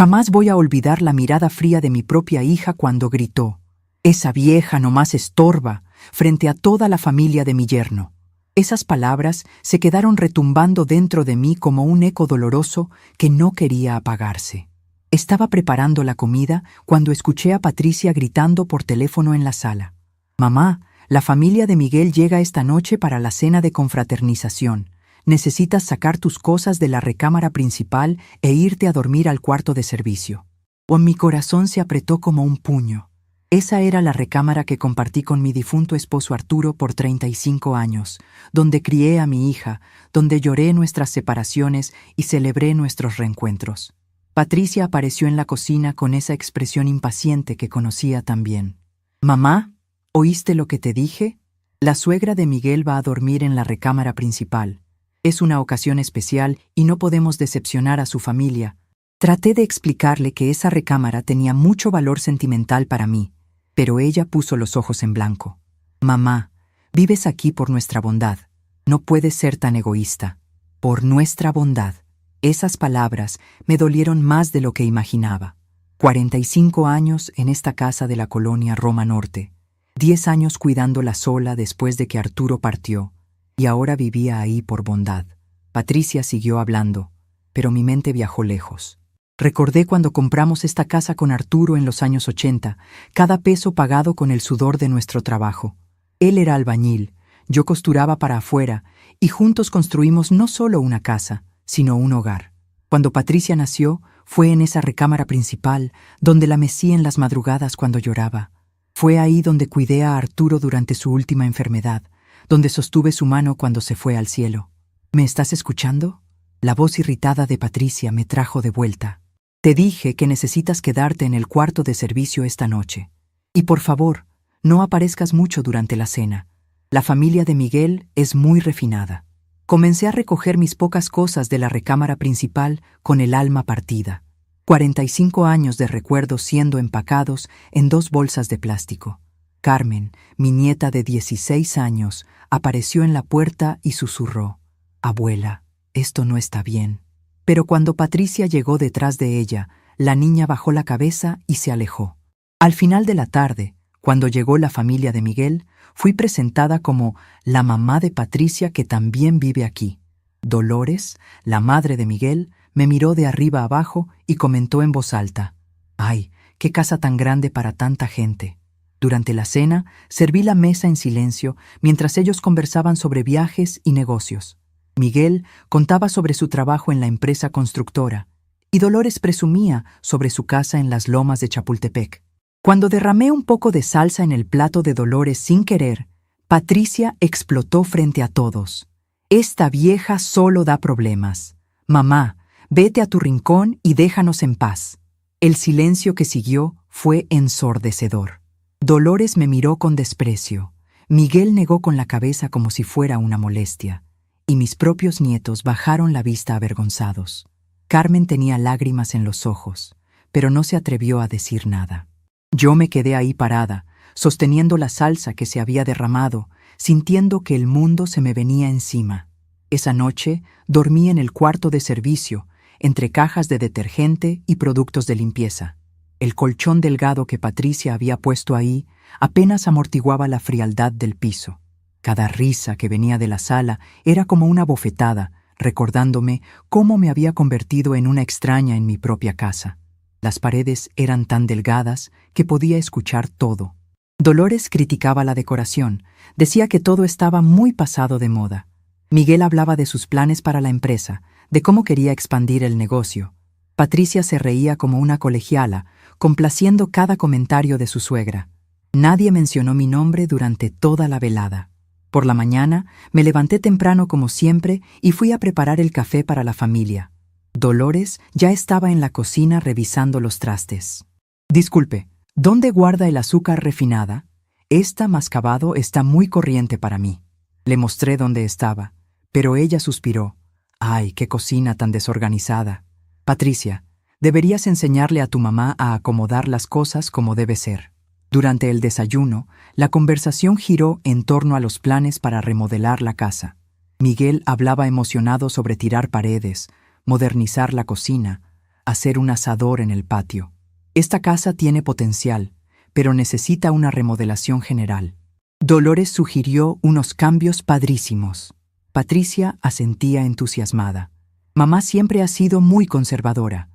Jamás voy a olvidar la mirada fría de mi propia hija cuando gritó: «Esa vieja nomás estorba», frente a toda la familia de mi yerno. Esas palabras se quedaron retumbando dentro de mí como un eco doloroso que no quería apagarse. Estaba preparando la comida cuando escuché a Patricia gritando por teléfono en la sala: «Mamá, la familia de Miguel llega esta noche para la cena de confraternización. Necesitas sacar tus cosas de la recámara principal e irte a dormir al cuarto de servicio». Mi corazón se apretó como un puño. Esa era la recámara que compartí con mi difunto esposo Arturo por 35 años, donde crié a mi hija, donde lloré nuestras separaciones y celebré nuestros reencuentros. Patricia apareció en la cocina con esa expresión impaciente que conocía tan bien. «Mamá, ¿oíste lo que te dije? La suegra de Miguel va a dormir en la recámara principal. Es una ocasión especial y no podemos decepcionar a su familia». Traté de explicarle que esa recámara tenía mucho valor sentimental para mí, pero ella puso los ojos en blanco. «Mamá, vives aquí por nuestra bondad. No puedes ser tan egoísta. Por nuestra bondad». Esas palabras me dolieron más de lo que imaginaba. 45 años en esta casa de la colonia Roma Norte. 10 años cuidándola sola después de que Arturo partió, y ahora vivía ahí por bondad. Patricia siguió hablando, pero mi mente viajó lejos. Recordé cuando compramos esta casa con Arturo en los años 80, cada peso pagado con el sudor de nuestro trabajo. Él era albañil, yo costuraba para afuera, y juntos construimos no solo una casa, sino un hogar. Cuando Patricia nació, fue en esa recámara principal donde la mecí en las madrugadas cuando lloraba. Fue ahí donde cuidé a Arturo durante su última enfermedad, donde sostuve su mano cuando se fue al cielo. ¿Me estás escuchando? La voz irritada de Patricia me trajo de vuelta. Te dije que necesitas quedarte en el cuarto de servicio esta noche. Y por favor, no aparezcas mucho durante la cena. La familia de Miguel es muy refinada. Comencé a recoger mis pocas cosas de la recámara principal con el alma partida. 45 años de recuerdos siendo empacados en 2 bolsas de plástico. Carmen, mi nieta de 16 años, apareció en la puerta y susurró: «Abuela, esto no está bien». Pero cuando Patricia llegó detrás de ella, la niña bajó la cabeza y se alejó. Al final de la tarde, cuando llegó la familia de Miguel, fui presentada como la mamá de Patricia que también vive aquí. Dolores, la madre de Miguel, me miró de arriba abajo y comentó en voz alta: «Ay, qué casa tan grande para tanta gente». Durante la cena, serví la mesa en silencio mientras ellos conversaban sobre viajes y negocios. Miguel contaba sobre su trabajo en la empresa constructora y Dolores presumía sobre su casa en las lomas de Chapultepec. Cuando derramé un poco de salsa en el plato de Dolores sin querer, Patricia explotó frente a todos. «Esta vieja solo da problemas. Mamá, vete a tu rincón y déjanos en paz». El silencio que siguió fue ensordecedor. Dolores me miró con desprecio. Miguel negó con la cabeza como si fuera una molestia. Y mis propios nietos bajaron la vista avergonzados. Carmen tenía lágrimas en los ojos, pero no se atrevió a decir nada. Yo me quedé ahí parada, sosteniendo la salsa que se había derramado, sintiendo que el mundo se me venía encima. Esa noche dormí en el cuarto de servicio, entre cajas de detergente y productos de limpieza. El colchón delgado que Patricia había puesto ahí apenas amortiguaba la frialdad del piso. Cada risa que venía de la sala era como una bofetada, recordándome cómo me había convertido en una extraña en mi propia casa. Las paredes eran tan delgadas que podía escuchar todo. Dolores criticaba la decoración, decía que todo estaba muy pasado de moda. Miguel hablaba de sus planes para la empresa, de cómo quería expandir el negocio. Patricia se reía como una colegiala, complaciendo cada comentario de su suegra. Nadie mencionó mi nombre durante toda la velada. Por la mañana me levanté temprano como siempre y fui a preparar el café para la familia. Dolores ya estaba en la cocina revisando los trastes. «Disculpe, ¿dónde guarda el azúcar refinada? Esta mascabado está muy corriente para mí». Le mostré dónde estaba, pero ella suspiró. «Ay, qué cocina tan desorganizada. Patricia, deberías enseñarle a tu mamá a acomodar las cosas como debe ser». Durante el desayuno, la conversación giró en torno a los planes para remodelar la casa. Miguel hablaba emocionado sobre tirar paredes, modernizar la cocina, hacer un asador en el patio. Esta casa tiene potencial, pero necesita una remodelación general. Dolores sugirió unos cambios padrísimos. Patricia asentía entusiasmada. Mamá siempre ha sido muy conservadora,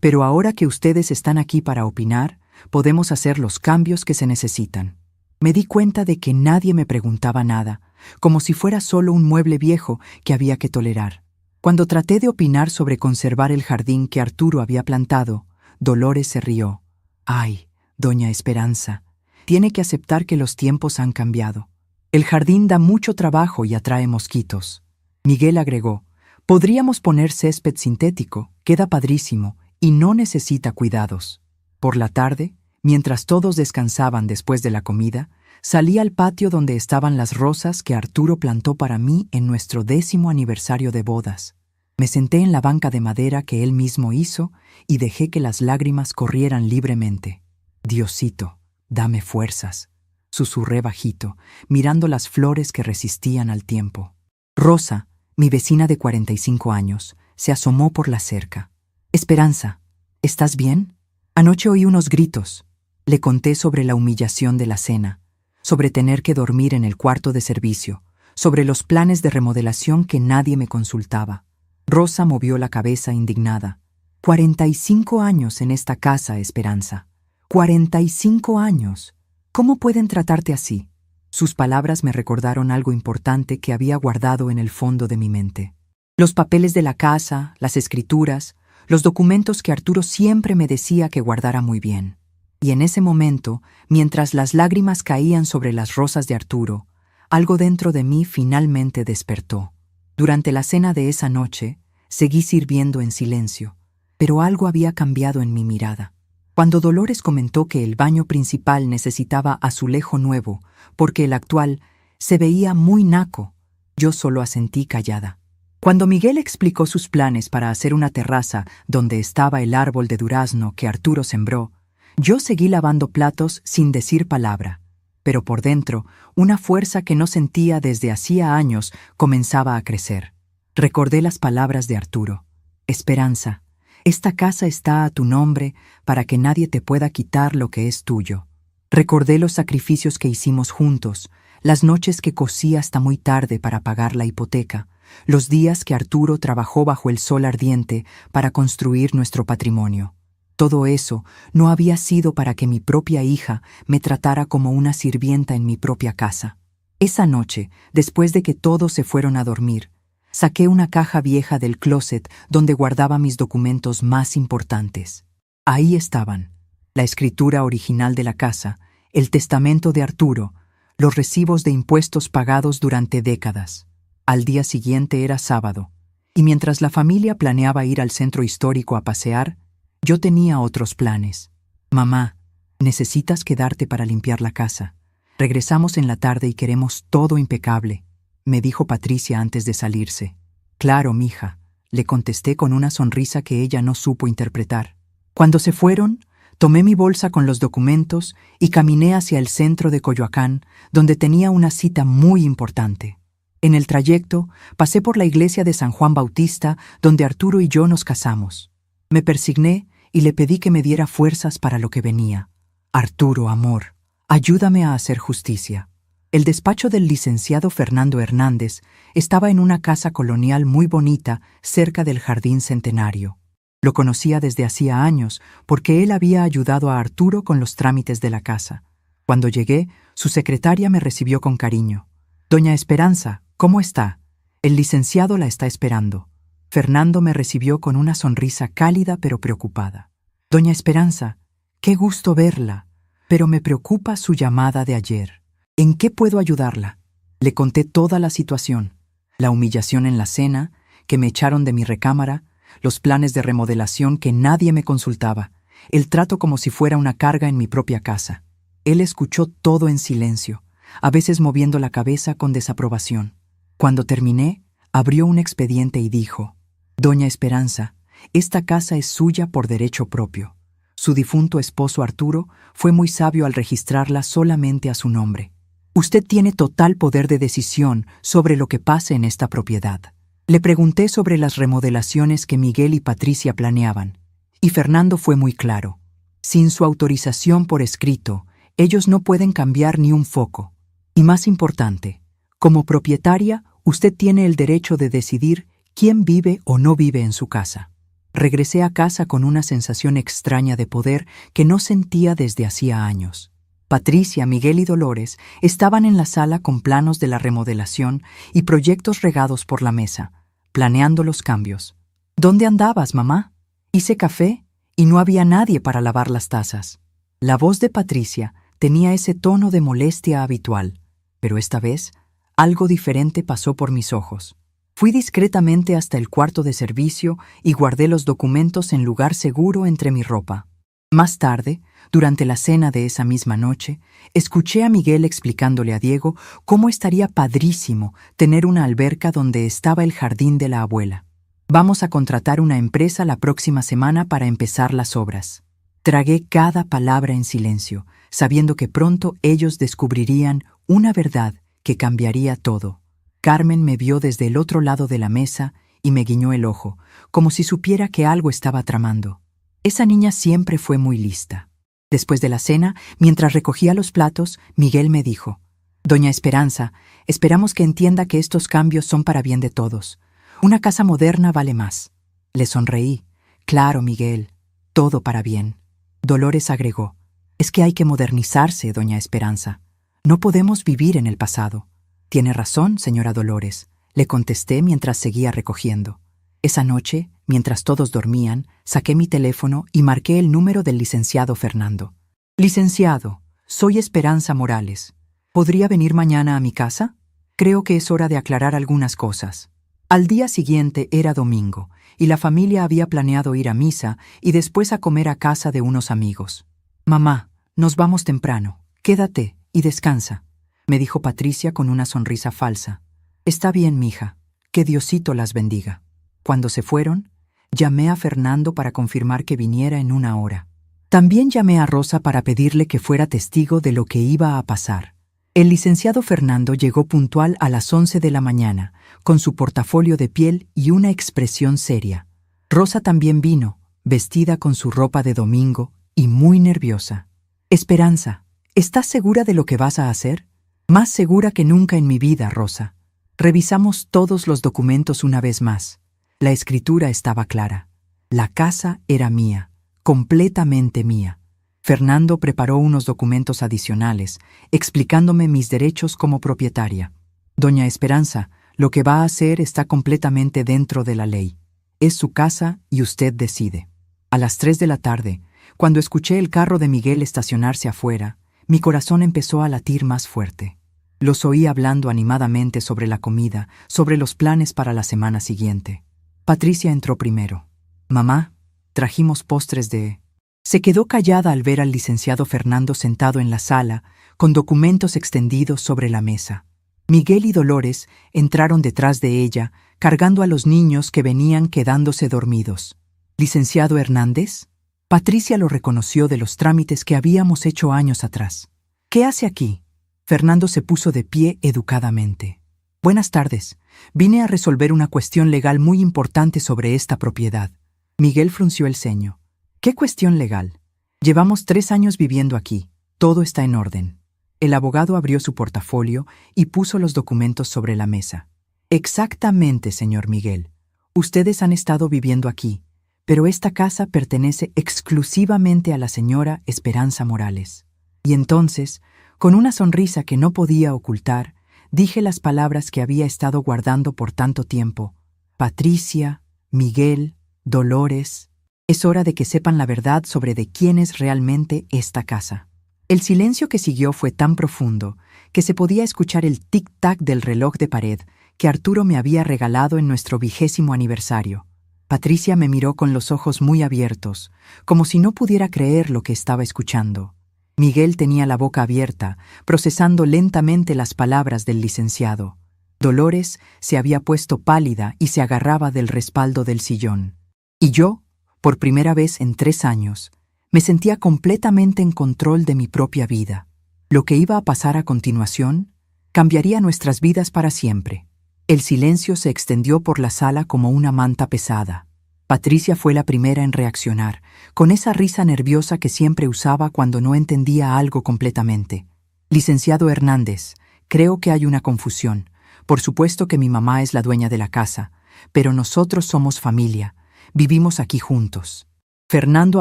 pero ahora que ustedes están aquí para opinar, podemos hacer los cambios que se necesitan. Me di cuenta de que nadie me preguntaba nada, como si fuera solo un mueble viejo que había que tolerar. Cuando traté de opinar sobre conservar el jardín que Arturo había plantado, Dolores se rió. «Ay, doña Esperanza, tiene que aceptar que los tiempos han cambiado. El jardín da mucho trabajo y atrae mosquitos». Miguel agregó: «Podríamos poner césped sintético, queda padrísimo y no necesita cuidados». Por la tarde, mientras todos descansaban después de la comida, salí al patio donde estaban las rosas que Arturo plantó para mí en nuestro 10º aniversario de bodas. Me senté en la banca de madera que él mismo hizo y dejé que las lágrimas corrieran libremente. «Diosito, dame fuerzas», susurré bajito, mirando las flores que resistían al tiempo. Rosa, mi vecina de 45 años, se asomó por la cerca. «Esperanza, ¿estás bien? Anoche oí unos gritos». Le conté sobre la humillación de la cena, sobre tener que dormir en el cuarto de servicio, sobre los planes de remodelación que nadie me consultaba. Rosa movió la cabeza indignada. 45 años en esta casa, Esperanza. 45 años. ¿Cómo pueden tratarte así? Sus palabras me recordaron algo importante que había guardado en el fondo de mi mente. Los papeles de la casa, las escrituras, los documentos que Arturo siempre me decía que guardara muy bien. Y en ese momento, mientras las lágrimas caían sobre las rosas de Arturo, algo dentro de mí finalmente despertó. Durante la cena de esa noche, seguí sirviendo en silencio, pero algo había cambiado en mi mirada. Cuando Dolores comentó que el baño principal necesitaba azulejo nuevo, porque el actual se veía muy naco, yo solo asentí callada. Cuando Miguel explicó sus planes para hacer una terraza donde estaba el árbol de durazno que Arturo sembró, yo seguí lavando platos sin decir palabra, pero por dentro, una fuerza que no sentía desde hacía años comenzaba a crecer. Recordé las palabras de Arturo. «Esperanza, esta casa está a tu nombre para que nadie te pueda quitar lo que es tuyo». Recordé los sacrificios que hicimos juntos, las noches que cosí hasta muy tarde para pagar la hipoteca, los días que Arturo trabajó bajo el sol ardiente para construir nuestro patrimonio. Todo eso no había sido para que mi propia hija me tratara como una sirvienta en mi propia casa. Esa noche, después de que todos se fueron a dormir, saqué una caja vieja del closet donde guardaba mis documentos más importantes. Ahí estaban: la escritura original de la casa, el testamento de Arturo, los recibos de impuestos pagados durante décadas. Al día siguiente era sábado, y mientras la familia planeaba ir al centro histórico a pasear, yo tenía otros planes. «Mamá, necesitas quedarte para limpiar la casa. Regresamos en la tarde y queremos todo impecable», me dijo Patricia antes de salirse. «Claro, mija», le contesté con una sonrisa que ella no supo interpretar. Cuando se fueron, tomé mi bolsa con los documentos y caminé hacia el centro de Coyoacán, donde tenía una cita muy importante. En el trayecto, pasé por la iglesia de San Juan Bautista, donde Arturo y yo nos casamos. Me persigné y le pedí que me diera fuerzas para lo que venía. «Arturo, amor, ayúdame a hacer justicia». El despacho del licenciado Fernando Hernández estaba en una casa colonial muy bonita cerca del Jardín Centenario. Lo conocía desde hacía años porque él había ayudado a Arturo con los trámites de la casa. Cuando llegué, su secretaria me recibió con cariño. «Doña Esperanza, ¿cómo está? El licenciado la está esperando». Fernando me recibió con una sonrisa cálida pero preocupada. «Doña Esperanza, qué gusto verla, pero me preocupa su llamada de ayer. ¿En qué puedo ayudarla?». Le conté toda la situación: la humillación en la cena, que me echaron de mi recámara, los planes de remodelación que nadie me consultaba, el trato como si fuera una carga en mi propia casa. Él escuchó todo en silencio, a veces moviendo la cabeza con desaprobación. Cuando terminé, abrió un expediente y dijo: «Doña Esperanza, esta casa es suya por derecho propio. Su difunto esposo Arturo fue muy sabio al registrarla solamente a su nombre. Usted tiene total poder de decisión sobre lo que pase en esta propiedad». Le pregunté sobre las remodelaciones que Miguel y Patricia planeaban, Y Fernando fue muy claro. Sin su autorización por escrito, ellos no pueden cambiar ni un foco. Y más importante, como propietaria, usted tiene el derecho de decidir quién vive o no vive en su casa. Regresé a casa con una sensación extraña de poder que no sentía desde hacía años. Patricia, Miguel y Dolores estaban en la sala con planos de la remodelación y proyectos regados por la mesa, planeando los cambios. ¿Dónde andabas, mamá? Hice café y no había nadie para lavar las tazas. La voz de Patricia tenía ese tono de molestia habitual, pero esta vez algo diferente pasó por mis ojos. Fui discretamente hasta el cuarto de servicio y guardé los documentos en lugar seguro entre mi ropa. Más tarde, durante la cena de esa misma noche, escuché a Miguel explicándole a Diego cómo estaría padrísimo tener una alberca donde estaba el jardín de la abuela. Vamos a contratar una empresa la próxima semana para empezar las obras. Tragué cada palabra en silencio, sabiendo que pronto ellos descubrirían una verdad que cambiaría todo. Carmen me vio desde el otro lado de la mesa y me guiñó el ojo, como si supiera que algo estaba tramando. Esa niña siempre fue muy lista. Después de la cena, mientras recogía los platos, Miguel me dijo: «Doña Esperanza, esperamos que entienda que estos cambios son para bien de todos. Una casa moderna vale más». Le sonreí. «Claro, Miguel, todo para bien». Dolores agregó: «Es que hay que modernizarse, doña Esperanza. No podemos vivir en el pasado». «Tiene razón, señora Dolores», le contesté mientras seguía recogiendo. Esa noche, mientras todos dormían, saqué mi teléfono y marqué el número del licenciado Fernando. «Licenciado, soy Esperanza Morales. ¿Podría venir mañana a mi casa? Creo que es hora de aclarar algunas cosas». Al día siguiente era domingo, y la familia había planeado ir a misa y después a comer a casa de unos amigos. «Mamá, nos vamos temprano. Quédate y descansa», me dijo Patricia con una sonrisa falsa. «Está bien, mija. Que Diosito las bendiga». Cuando se fueron, llamé a Fernando para confirmar que viniera en una hora. También llamé a Rosa para pedirle que fuera testigo de lo que iba a pasar. El licenciado Fernando llegó puntual a las 11 de la mañana, con su portafolio de piel y una expresión seria. Rosa también vino, vestida con su ropa de domingo y muy nerviosa. «Esperanza, ¿estás segura de lo que vas a hacer?» «Más segura que nunca en mi vida, Rosa». Revisamos todos los documentos una vez más. La escritura estaba clara. La casa era mía, completamente mía. Fernando preparó unos documentos adicionales, explicándome mis derechos como propietaria. «Doña Esperanza, lo que va a hacer está completamente dentro de la ley. Es su casa y usted decide». A las 3 de la tarde, cuando escuché el carro de Miguel estacionarse afuera, mi corazón empezó a latir más fuerte. Los oí hablando animadamente sobre la comida, sobre los planes para la semana siguiente. Patricia entró primero. «Mamá, trajimos postres de...». Se quedó callada al ver al licenciado Fernando sentado en la sala, con documentos extendidos sobre la mesa. Miguel y Dolores entraron detrás de ella, cargando a los niños que venían quedándose dormidos. «¿Licenciado Hernández?» Patricia lo reconoció de los trámites que habíamos hecho años atrás. «¿Qué hace aquí?» Fernando se puso de pie educadamente. «Buenas tardes. Vine a resolver una cuestión legal muy importante sobre esta propiedad». Miguel frunció el ceño. «¿Qué cuestión legal?» «Llevamos 3 años viviendo aquí. Todo está en orden». El abogado abrió su portafolio y puso los documentos sobre la mesa. «Exactamente, señor Miguel. Ustedes han estado viviendo aquí, pero esta casa pertenece exclusivamente a la señora Esperanza Morales». Y entonces, con una sonrisa que no podía ocultar, dije las palabras que había estado guardando por tanto tiempo. «Patricia, Miguel, Dolores, es hora de que sepan la verdad sobre de quién es realmente esta casa». El silencio que siguió fue tan profundo que se podía escuchar el tic-tac del reloj de pared que Arturo me había regalado en nuestro 20º aniversario. Patricia me miró con los ojos muy abiertos, como si no pudiera creer lo que estaba escuchando. Miguel tenía la boca abierta, procesando lentamente las palabras del licenciado. Dolores se había puesto pálida y se agarraba del respaldo del sillón. Y yo, por primera vez en 3 años, me sentía completamente en control de mi propia vida. Lo que iba a pasar a continuación cambiaría nuestras vidas para siempre. El silencio se extendió por la sala como una manta pesada. Patricia fue la primera en reaccionar, con esa risa nerviosa que siempre usaba cuando no entendía algo completamente. Licenciado Hernández, creo que hay una confusión. Por supuesto que mi mamá es la dueña de la casa, pero nosotros somos familia. Vivimos aquí juntos. Fernando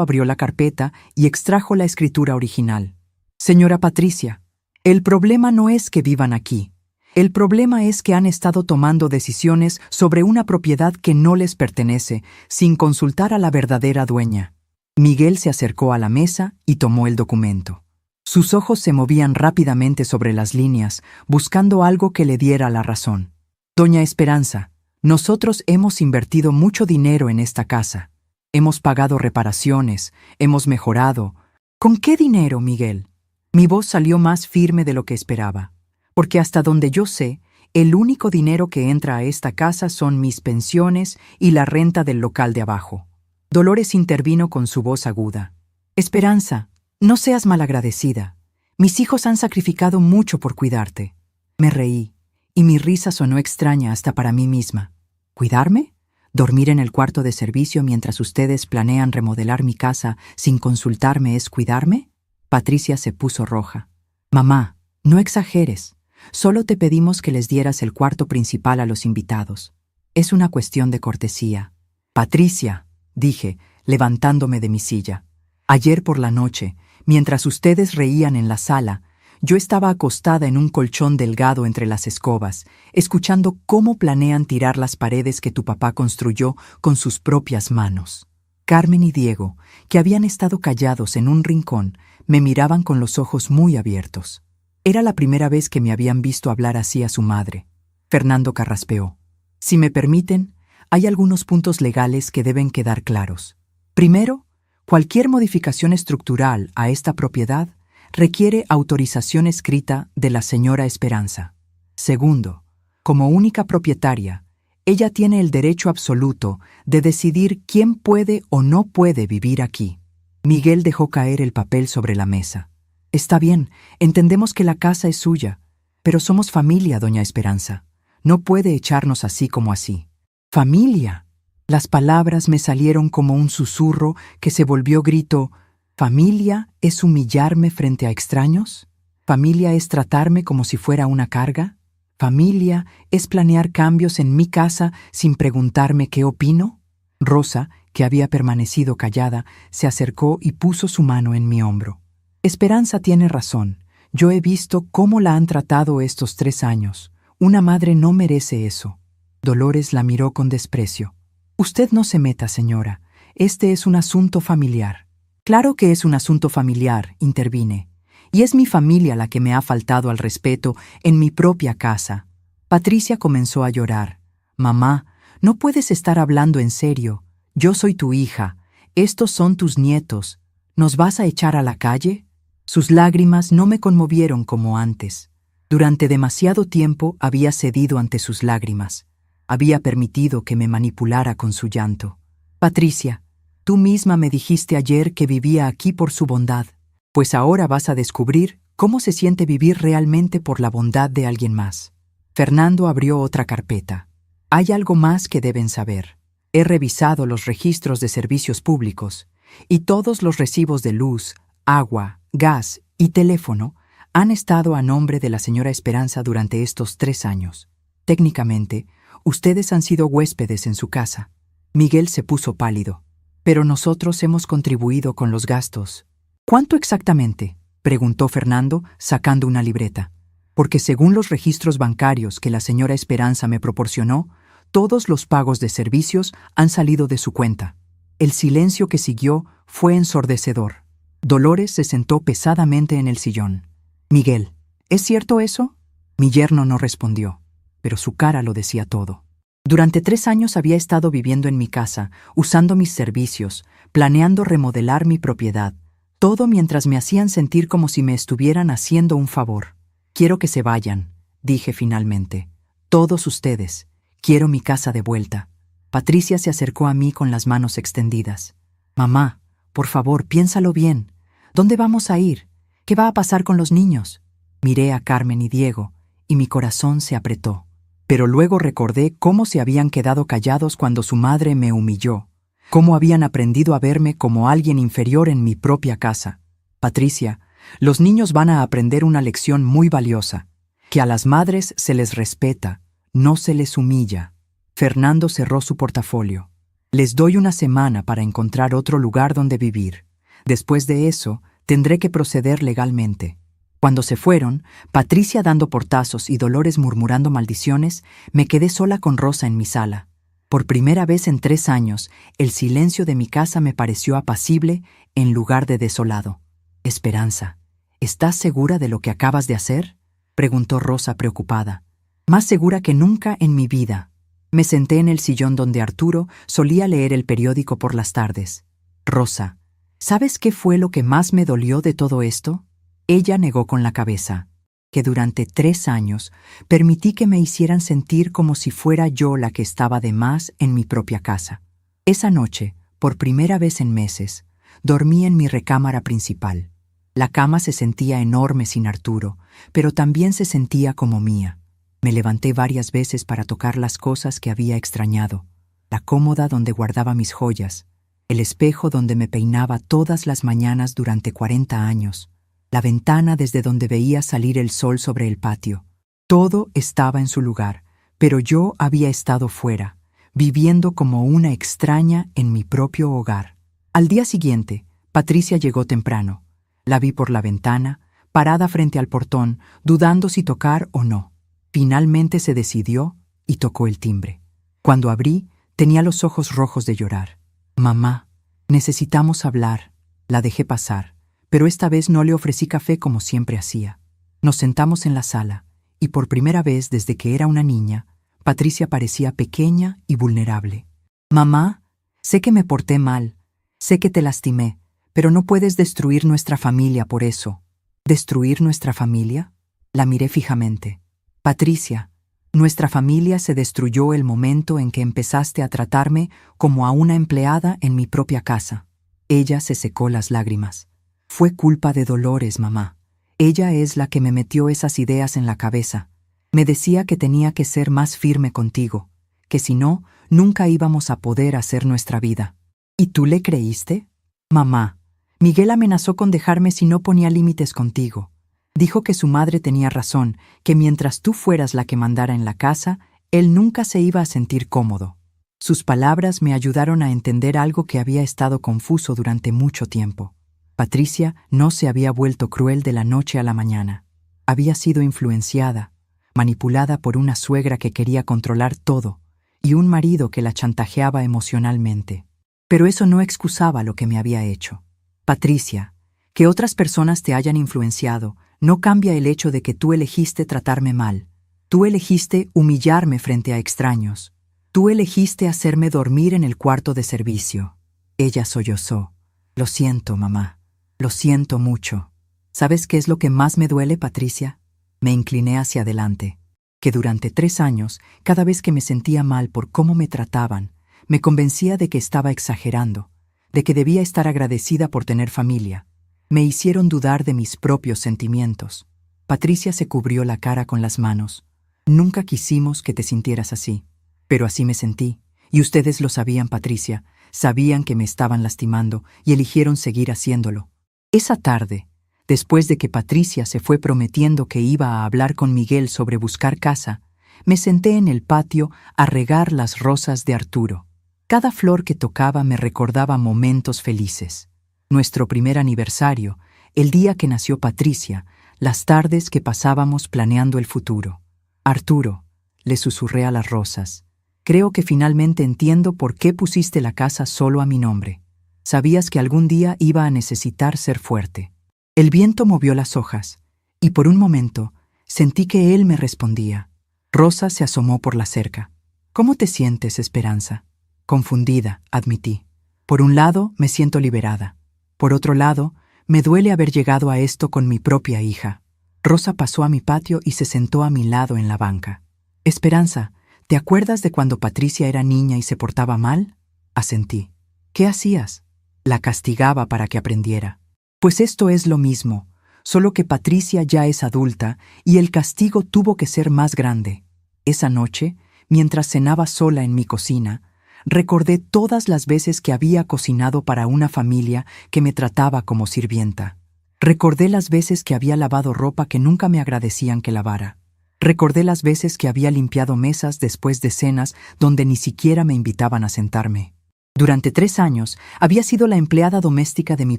abrió la carpeta y extrajo la escritura original. Señora Patricia, el problema no es que vivan aquí. El problema es que han estado tomando decisiones sobre una propiedad que no les pertenece, sin consultar a la verdadera dueña. Miguel se acercó a la mesa y tomó el documento. Sus ojos se movían rápidamente sobre las líneas, buscando algo que le diera la razón. Doña Esperanza, nosotros hemos invertido mucho dinero en esta casa. Hemos pagado reparaciones, hemos mejorado. ¿Con qué dinero, Miguel? Mi voz salió más firme de lo que esperaba, porque hasta donde yo sé, el único dinero que entra a esta casa son mis pensiones y la renta del local de abajo. Dolores intervino con su voz aguda. Esperanza, no seas malagradecida. Mis hijos han sacrificado mucho por cuidarte. Me reí, y mi risa sonó extraña hasta para mí misma. ¿Cuidarme? ¿Dormir en el cuarto de servicio mientras ustedes planean remodelar mi casa sin consultarme es cuidarme? Patricia se puso roja. Mamá, no exageres. Solo te pedimos que les dieras el cuarto principal a los invitados. Es una cuestión de cortesía. Patricia, dije, levantándome de mi silla. Ayer por la noche, mientras ustedes reían en la sala, yo estaba acostada en un colchón delgado entre las escobas, escuchando cómo planean tirar las paredes que tu papá construyó con sus propias manos. Carmen y Diego, que habían estado callados en un rincón, me miraban con los ojos muy abiertos. Era la primera vez que me habían visto hablar así a su madre. Fernando carraspeó. Si me permiten, hay algunos puntos legales que deben quedar claros. Primero, cualquier modificación estructural a esta propiedad requiere autorización escrita de la señora Esperanza. Segundo, como única propietaria, ella tiene el derecho absoluto de decidir quién puede o no puede vivir aquí. Miguel dejó caer el papel sobre la mesa. Está bien, entendemos que la casa es suya, pero somos familia, doña Esperanza. No puede echarnos así como así. ¡Familia! Las palabras me salieron como un susurro que se volvió grito. ¿Familia es humillarme frente a extraños? ¿Familia es tratarme como si fuera una carga? ¿Familia es planear cambios en mi casa sin preguntarme qué opino? Rosa, que había permanecido callada, se acercó y puso su mano en mi hombro. Esperanza tiene razón. Yo he visto cómo la han tratado estos 3 años. Una madre no merece eso. Dolores la miró con desprecio. Usted no se meta, señora. Este es un asunto familiar. Claro que es un asunto familiar, intervine. Y es mi familia la que me ha faltado al respeto en mi propia casa. Patricia comenzó a llorar. Mamá, no puedes estar hablando en serio. Yo soy tu hija. Estos son tus nietos. ¿Nos vas a echar a la calle? Sus lágrimas no me conmovieron como antes. Durante demasiado tiempo había cedido ante sus lágrimas. Había permitido que me manipulara con su llanto. Patricia, tú misma me dijiste ayer que vivía aquí por su bondad, pues ahora vas a descubrir cómo se siente vivir realmente por la bondad de alguien más. Fernando abrió otra carpeta. Hay algo más que deben saber. He revisado los registros de servicios públicos y todos los recibos de luz, agua, gas y teléfono han estado a nombre de la señora Esperanza durante estos 3 años. Técnicamente, ustedes han sido huéspedes en su casa. Miguel se puso pálido. Pero nosotros hemos contribuido con los gastos. ¿Cuánto exactamente?, preguntó Fernando, sacando una libreta. Porque según los registros bancarios que la señora Esperanza me proporcionó, todos los pagos de servicios han salido de su cuenta. El silencio que siguió fue ensordecedor. Dolores se sentó pesadamente en el sillón. Miguel, ¿es cierto eso? Mi yerno no respondió, pero su cara lo decía todo. Durante 3 años había estado viviendo en mi casa, usando mis servicios, planeando remodelar mi propiedad, todo mientras me hacían sentir como si me estuvieran haciendo un favor. Quiero que se vayan, dije finalmente. Todos ustedes. Quiero mi casa de vuelta. Patricia se acercó a mí con las manos extendidas. Mamá, por favor, piénsalo bien. ¿Dónde vamos a ir? ¿Qué va a pasar con los niños? Miré a Carmen y Diego, y mi corazón se apretó. Pero luego recordé cómo se habían quedado callados cuando su madre me humilló. cómo habían aprendido a verme como alguien inferior en mi propia casa. Patricia, los niños van a aprender una lección muy valiosa, que a las madres se les respeta, no se les humilla. Fernando cerró su portafolio. Les doy una semana para encontrar otro lugar donde vivir. Después de eso, tendré que proceder legalmente. Cuando se fueron, Patricia dando portazos y Dolores murmurando maldiciones, me quedé sola con Rosa en mi sala. Por primera vez en 3 años, el silencio de mi casa me pareció apacible en lugar de desolado. Esperanza, ¿estás segura de lo que acabas de hacer?, preguntó Rosa preocupada. Más segura que nunca en mi vida. Me senté en el sillón donde Arturo solía leer el periódico por las tardes. Rosa, ¿sabes qué fue lo que más me dolió de todo esto? Ella negó con la cabeza. Que durante 3 años permití que me hicieran sentir como si fuera yo la que estaba de más en mi propia casa. Esa noche, por primera vez en meses, dormí en mi recámara principal. La cama se sentía enorme sin Arturo, pero también se sentía como mía. Me levanté varias veces para tocar las cosas que había extrañado, la cómoda donde guardaba mis joyas, el espejo donde me peinaba todas las mañanas durante 40 años, la ventana desde donde veía salir el sol sobre el patio. Todo estaba en su lugar, pero yo había estado fuera, viviendo como una extraña en mi propio hogar. Al día siguiente, Patricia llegó temprano. La vi por la ventana, parada frente al portón, dudando si tocar o no. Finalmente se decidió y tocó el timbre. Cuando abrí, tenía los ojos rojos de llorar. «Mamá, necesitamos hablar». La dejé pasar, pero esta vez no le ofrecí café como siempre hacía. Nos sentamos en la sala, y por primera vez desde que era una niña, Patricia parecía pequeña y vulnerable. «Mamá, sé que me porté mal, sé que te lastimé, pero no puedes destruir nuestra familia por eso». ¿Destruir nuestra familia? La miré fijamente. Patricia, nuestra familia se destruyó el momento en que empezaste a tratarme como a una empleada en mi propia casa. Ella se secó las lágrimas. Fue culpa de Dolores, mamá. Ella es la que me metió esas ideas en la cabeza. Me decía que tenía que ser más firme contigo, que si no, nunca íbamos a poder hacer nuestra vida. ¿Y tú le creíste? Mamá, Miguel amenazó con dejarme si no ponía límites contigo. Dijo que su madre tenía razón, que mientras tú fueras la que mandara en la casa, él nunca se iba a sentir cómodo. Sus palabras me ayudaron a entender algo que había estado confuso durante mucho tiempo. Patricia no se había vuelto cruel de la noche a la mañana. Había sido influenciada, manipulada por una suegra que quería controlar todo y un marido que la chantajeaba emocionalmente. Pero eso no excusaba lo que me había hecho. Patricia, que otras personas te hayan influenciado no cambia el hecho de que tú elegiste tratarme mal. Tú elegiste humillarme frente a extraños. Tú elegiste hacerme dormir en el cuarto de servicio. Ella sollozó. Lo siento, mamá. Lo siento mucho. ¿Sabes qué es lo que más me duele, Patricia? Me incliné hacia adelante. Que durante 3 años, cada vez que me sentía mal por cómo me trataban, me convencía de que estaba exagerando, de que debía estar agradecida por tener familia. Me hicieron dudar de mis propios sentimientos. Patricia se cubrió la cara con las manos. Nunca quisimos que te sintieras así, pero así me sentí. Y ustedes lo sabían, Patricia. Sabían que me estaban lastimando y eligieron seguir haciéndolo. Esa tarde, después de que Patricia se fue prometiendo que iba a hablar con Miguel sobre buscar casa, me senté en el patio a regar las rosas de Arturo. Cada flor que tocaba me recordaba momentos felices. Nuestro primer aniversario, el día que nació Patricia, las tardes que pasábamos planeando el futuro. Arturo, le susurré a las rosas, creo que finalmente entiendo por qué pusiste la casa solo a mi nombre. Sabías que algún día iba a necesitar ser fuerte. El viento movió las hojas, y por un momento sentí que él me respondía. Rosa se asomó por la cerca. ¿Cómo te sientes, Esperanza? Confundida, admití. Por un lado, me siento liberada. Por otro lado, me duele haber llegado a esto con mi propia hija. Rosa pasó a mi patio y se sentó a mi lado en la banca. Esperanza, ¿te acuerdas de cuando Patricia era niña y se portaba mal? Asentí. ¿Qué hacías? La castigaba para que aprendiera. Pues esto es lo mismo, solo que Patricia ya es adulta y el castigo tuvo que ser más grande. Esa noche, mientras cenaba sola en mi cocina, Recordé todas las veces que había cocinado para una familia que me trataba como sirvienta. Recordé las veces que había lavado ropa que nunca me agradecían que lavara. Recordé las veces que había limpiado mesas después de cenas donde ni siquiera me invitaban a sentarme. Durante 3 años había sido la empleada doméstica de mi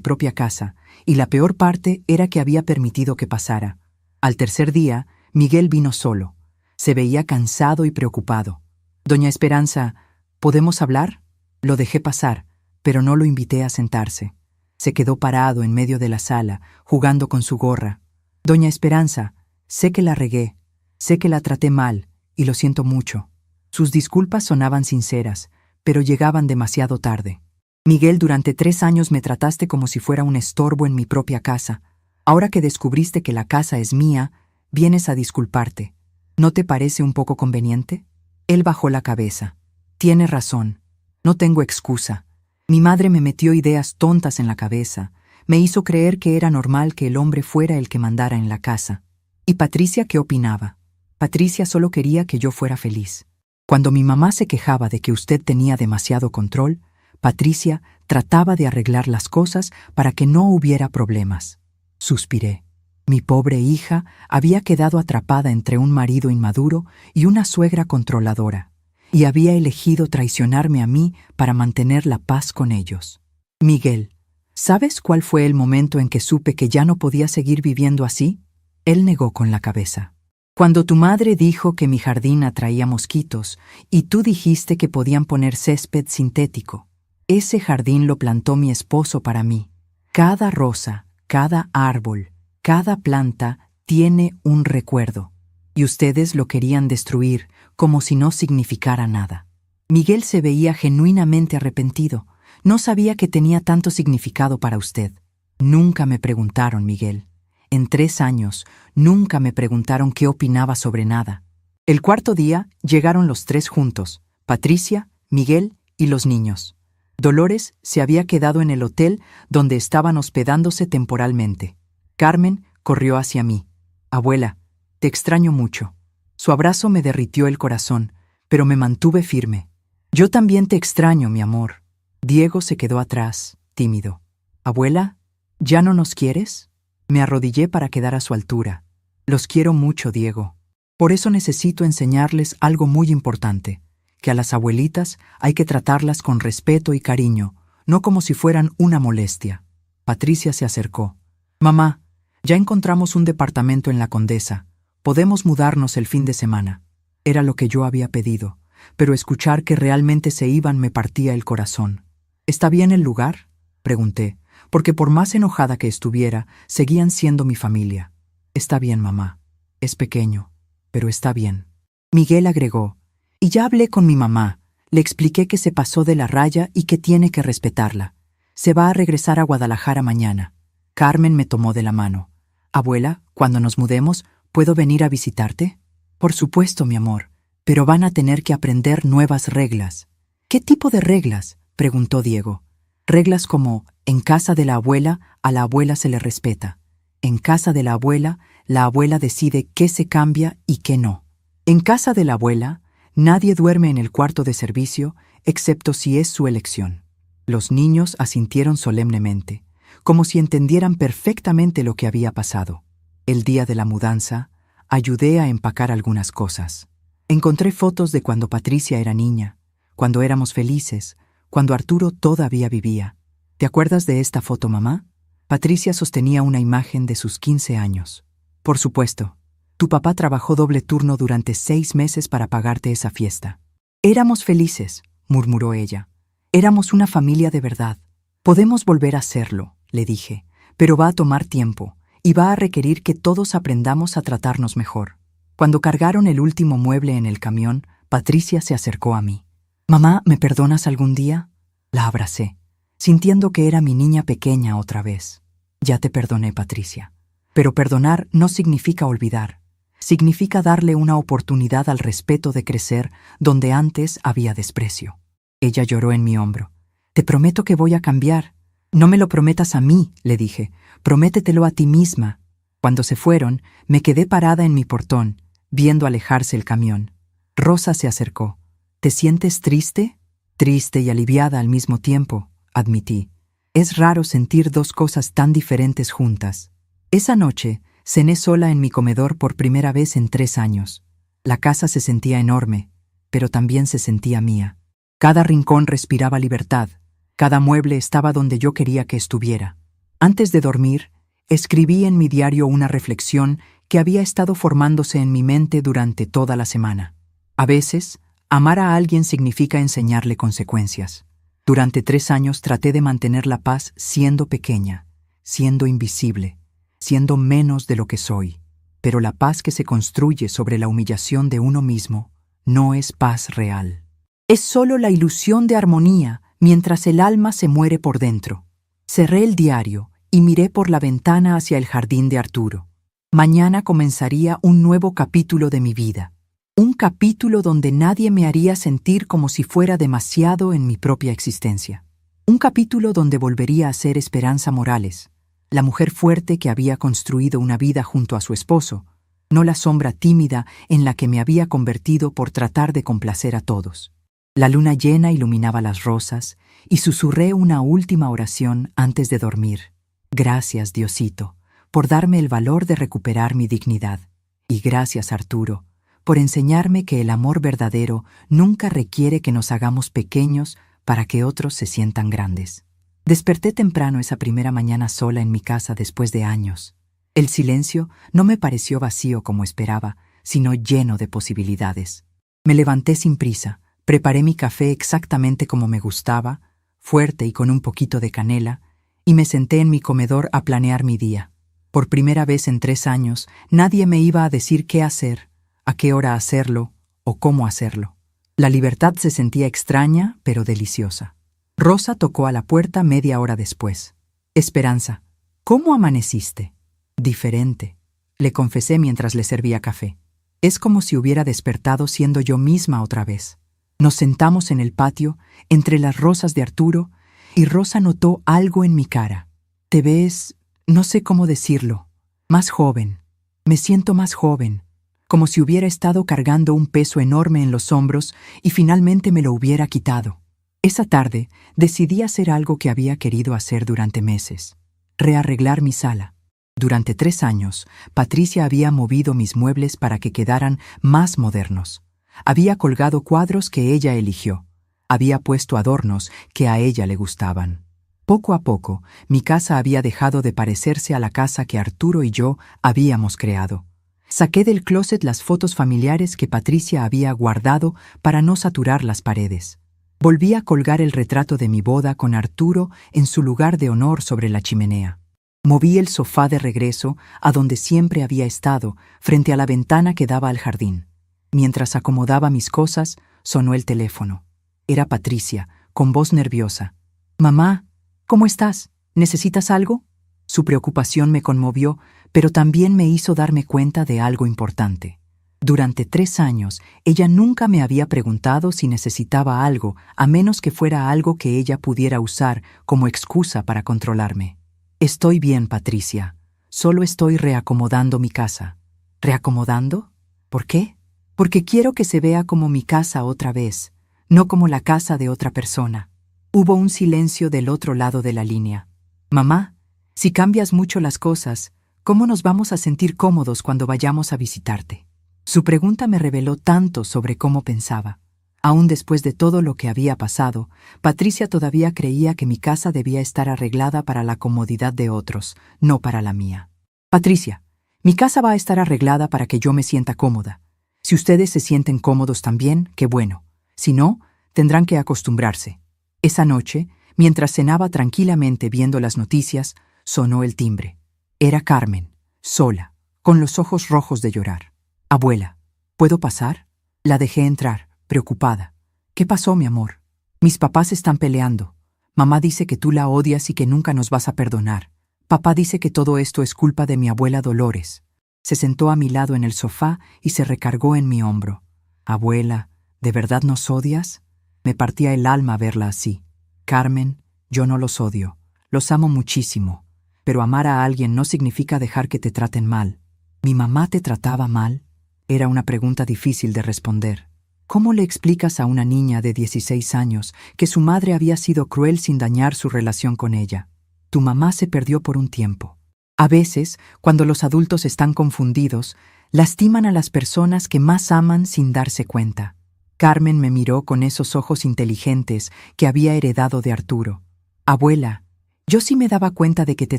propia casa, y la peor parte era que había permitido que pasara. Al tercer día, Miguel vino solo. Se veía cansado y preocupado. «Doña Esperanza, ¿podemos hablar?». Lo dejé pasar, pero no lo invité a sentarse. Se quedó parado en medio de la sala, jugando con su gorra. «Doña Esperanza, sé que la regué, sé que la traté mal, y lo siento mucho». Sus disculpas sonaban sinceras, pero llegaban demasiado tarde. «Miguel, durante 3 años me trataste como si fuera un estorbo en mi propia casa. Ahora que descubriste que la casa es mía, vienes a disculparte. ¿No te parece un poco conveniente?». Él bajó la cabeza. «Tienes razón. No tengo excusa. Mi madre me metió ideas tontas en la cabeza. Me hizo creer que era normal que el hombre fuera el que mandara en la casa. ¿Y Patricia qué opinaba? Patricia solo quería que yo fuera feliz. Cuando mi mamá se quejaba de que usted tenía demasiado control, Patricia trataba de arreglar las cosas para que no hubiera problemas». Suspiré. Mi pobre hija había quedado atrapada entre un marido inmaduro y una suegra controladora, y había elegido traicionarme a mí para mantener la paz con ellos. «Miguel, ¿sabes cuál fue el momento en que supe que ya no podía seguir viviendo así?». Él negó con la cabeza. «Cuando tu madre dijo que mi jardín atraía mosquitos y tú dijiste que podían poner césped sintético. Ese jardín lo plantó mi esposo para mí. Cada rosa, cada árbol, cada planta tiene un recuerdo. Y ustedes lo querían destruir como si no significara nada». Miguel se veía genuinamente arrepentido. «No sabía que tenía tanto significado para usted». «Nunca me preguntaron, Miguel. En 3 años, nunca me preguntaron qué opinaba sobre nada». El cuarto día llegaron los 3 juntos, Patricia, Miguel y los niños. Dolores se había quedado en el hotel donde estaban hospedándose temporalmente. Carmen corrió hacia mí. «Abuela, te extraño mucho». Su abrazo me derritió el corazón, pero me mantuve firme. «Yo también te extraño, mi amor». Diego se quedó atrás, tímido. «Abuela, ¿ya no nos quieres?». Me arrodillé para quedar a su altura. «Los quiero mucho, Diego. Por eso necesito enseñarles algo muy importante, que a las abuelitas hay que tratarlas con respeto y cariño, no como si fueran una molestia». Patricia se acercó. «Mamá, ya encontramos un departamento en La Condesa. Podemos mudarnos el fin de semana». Era lo que yo había pedido, pero escuchar que realmente se iban me partía el corazón. «¿Está bien el lugar?», pregunté, porque por más enojada que estuviera, seguían siendo mi familia. «Está bien, mamá. Es pequeño, pero está bien». Miguel agregó: «Y ya hablé con mi mamá. Le expliqué que se pasó de la raya y que tiene que respetarla. Se va a regresar a Guadalajara mañana». Carmen me tomó de la mano. «Abuela, cuando nos mudemos, ¿puedo venir a visitarte?». «Por supuesto, mi amor, pero van a tener que aprender nuevas reglas». «¿Qué tipo de reglas?», preguntó Diego. «Reglas como, en casa de la abuela, a la abuela se le respeta. En casa de la abuela decide qué se cambia y qué no. En casa de la abuela, nadie duerme en el cuarto de servicio, excepto si es su elección». Los niños asintieron solemnemente, como si entendieran perfectamente lo que había pasado. El día de la mudanza, ayudé a empacar algunas cosas. Encontré fotos de cuando Patricia era niña, cuando éramos felices, cuando Arturo todavía vivía. «¿Te acuerdas de esta foto, mamá?». Patricia sostenía una imagen de sus 15 años. «Por supuesto. Tu papá trabajó doble turno durante 6 meses para pagarte esa fiesta». «Éramos felices», murmuró ella. «Éramos una familia de verdad». «Podemos volver a hacerlo», le dije, «pero va a tomar tiempo y va a requerir que todos aprendamos a tratarnos mejor». Cuando cargaron el último mueble en el camión, Patricia se acercó a mí. «Mamá, ¿me perdonas algún día?». La abracé, sintiendo que era mi niña pequeña otra vez. «Ya te perdoné, Patricia. Pero perdonar no significa olvidar. Significa darle una oportunidad al respeto de crecer donde antes había desprecio». Ella lloró en mi hombro. «Te prometo que voy a cambiar». «No me lo prometas a mí», le dije. «Prométetelo a ti misma». Cuando se fueron, me quedé parada en mi portón, viendo alejarse el camión. Rosa se acercó. «¿Te sientes triste?». Triste y aliviada al mismo tiempo, admití. Es raro sentir dos cosas tan diferentes juntas. Esa noche, cené sola en mi comedor por primera vez en 3 años. La casa se sentía enorme, pero también se sentía mía. Cada rincón respiraba libertad, cada mueble estaba donde yo quería que estuviera. Antes de dormir, escribí en mi diario una reflexión que había estado formándose en mi mente durante toda la semana. A veces, amar a alguien significa enseñarle consecuencias. Durante 3 años traté de mantener la paz siendo pequeña, siendo invisible, siendo menos de lo que soy. Pero la paz que se construye sobre la humillación de uno mismo no es paz real. Es solo la ilusión de armonía mientras el alma se muere por dentro. Cerré el diario y miré por la ventana hacia el jardín de Arturo. Mañana comenzaría un nuevo capítulo de mi vida. Un capítulo donde nadie me haría sentir como si fuera demasiado en mi propia existencia. Un capítulo donde volvería a ser Esperanza Morales, la mujer fuerte que había construido una vida junto a su esposo, no la sombra tímida en la que me había convertido por tratar de complacer a todos. La luna llena iluminaba las rosas y susurré una última oración antes de dormir. Gracias, Diosito, por darme el valor de recuperar mi dignidad. Y gracias, Arturo, por enseñarme que el amor verdadero nunca requiere que nos hagamos pequeños para que otros se sientan grandes. Desperté temprano esa primera mañana sola en mi casa después de años. El silencio no me pareció vacío como esperaba, sino lleno de posibilidades. Me levanté sin prisa, preparé mi café exactamente como me gustaba, fuerte y con un poquito de canela, y me senté en mi comedor a planear mi día. Por primera vez en 3 años, nadie me iba a decir qué hacer, a qué hora hacerlo o cómo hacerlo. La libertad se sentía extraña, pero deliciosa. Rosa tocó a la puerta media hora después. Esperanza, ¿cómo amaneciste? Diferente, le confesé mientras le servía café. Es como si hubiera despertado siendo yo misma otra vez. Nos sentamos en el patio, entre las rosas de Arturo, y Rosa notó algo en mi cara. Te ves, no sé cómo decirlo, más joven. Me siento más joven, como si hubiera estado cargando un peso enorme en los hombros y finalmente me lo hubiera quitado. Esa tarde decidí hacer algo que había querido hacer durante meses: rearreglar mi sala. Durante 3 años, Patricia había movido mis muebles para que quedaran más modernos. Había colgado cuadros que ella eligió. Había puesto adornos que a ella le gustaban. Poco a poco, mi casa había dejado de parecerse a la casa que Arturo y yo habíamos creado. Saqué del closet las fotos familiares que Patricia había guardado para no saturar las paredes. Volví a colgar el retrato de mi boda con Arturo en su lugar de honor sobre la chimenea. Moví el sofá de regreso a donde siempre había estado, frente a la ventana que daba al jardín. Mientras acomodaba mis cosas, sonó el teléfono. Era Patricia, con voz nerviosa. «Mamá, ¿cómo estás? ¿Necesitas algo?» Su preocupación me conmovió, pero también me hizo darme cuenta de algo importante. Durante 3 años, ella nunca me había preguntado si necesitaba algo, a menos que fuera algo que ella pudiera usar como excusa para controlarme. «Estoy bien, Patricia. Solo estoy reacomodando mi casa». ¿Reacomodando? ¿Por qué? Porque quiero que se vea como mi casa otra vez, no como la casa de otra persona. Hubo un silencio del otro lado de la línea. «Mamá, si cambias mucho las cosas, ¿cómo nos vamos a sentir cómodos cuando vayamos a visitarte?» Su pregunta me reveló tanto sobre cómo pensaba. Aún después de todo lo que había pasado, Patricia todavía creía que mi casa debía estar arreglada para la comodidad de otros, no para la mía. «Patricia, mi casa va a estar arreglada para que yo me sienta cómoda. Si ustedes se sienten cómodos también, qué bueno. Si no, tendrán que acostumbrarse». Esa noche, mientras cenaba tranquilamente viendo las noticias, sonó el timbre. Era Carmen, sola, con los ojos rojos de llorar. «Abuela, ¿puedo pasar?» La dejé entrar, preocupada. «¿Qué pasó, mi amor?» «Mis papás están peleando. Mamá dice que tú la odias y que nunca nos vas a perdonar. Papá dice que todo esto es culpa de mi abuela Dolores». Se sentó a mi lado en el sofá y se recargó en mi hombro. «Abuela, ¿de verdad nos odias?» Me partía el alma verla así. «Carmen, yo no los odio. Los amo muchísimo. Pero amar a alguien no significa dejar que te traten mal». «¿Mi mamá te trataba mal?» Era una pregunta difícil de responder. ¿Cómo le explicas a una niña de 16 años que su madre había sido cruel sin dañar su relación con ella? Tu mamá se perdió por un tiempo. A veces, cuando los adultos están confundidos, lastiman a las personas que más aman sin darse cuenta. Carmen me miró con esos ojos inteligentes que había heredado de Arturo. Abuela, yo sí me daba cuenta de que te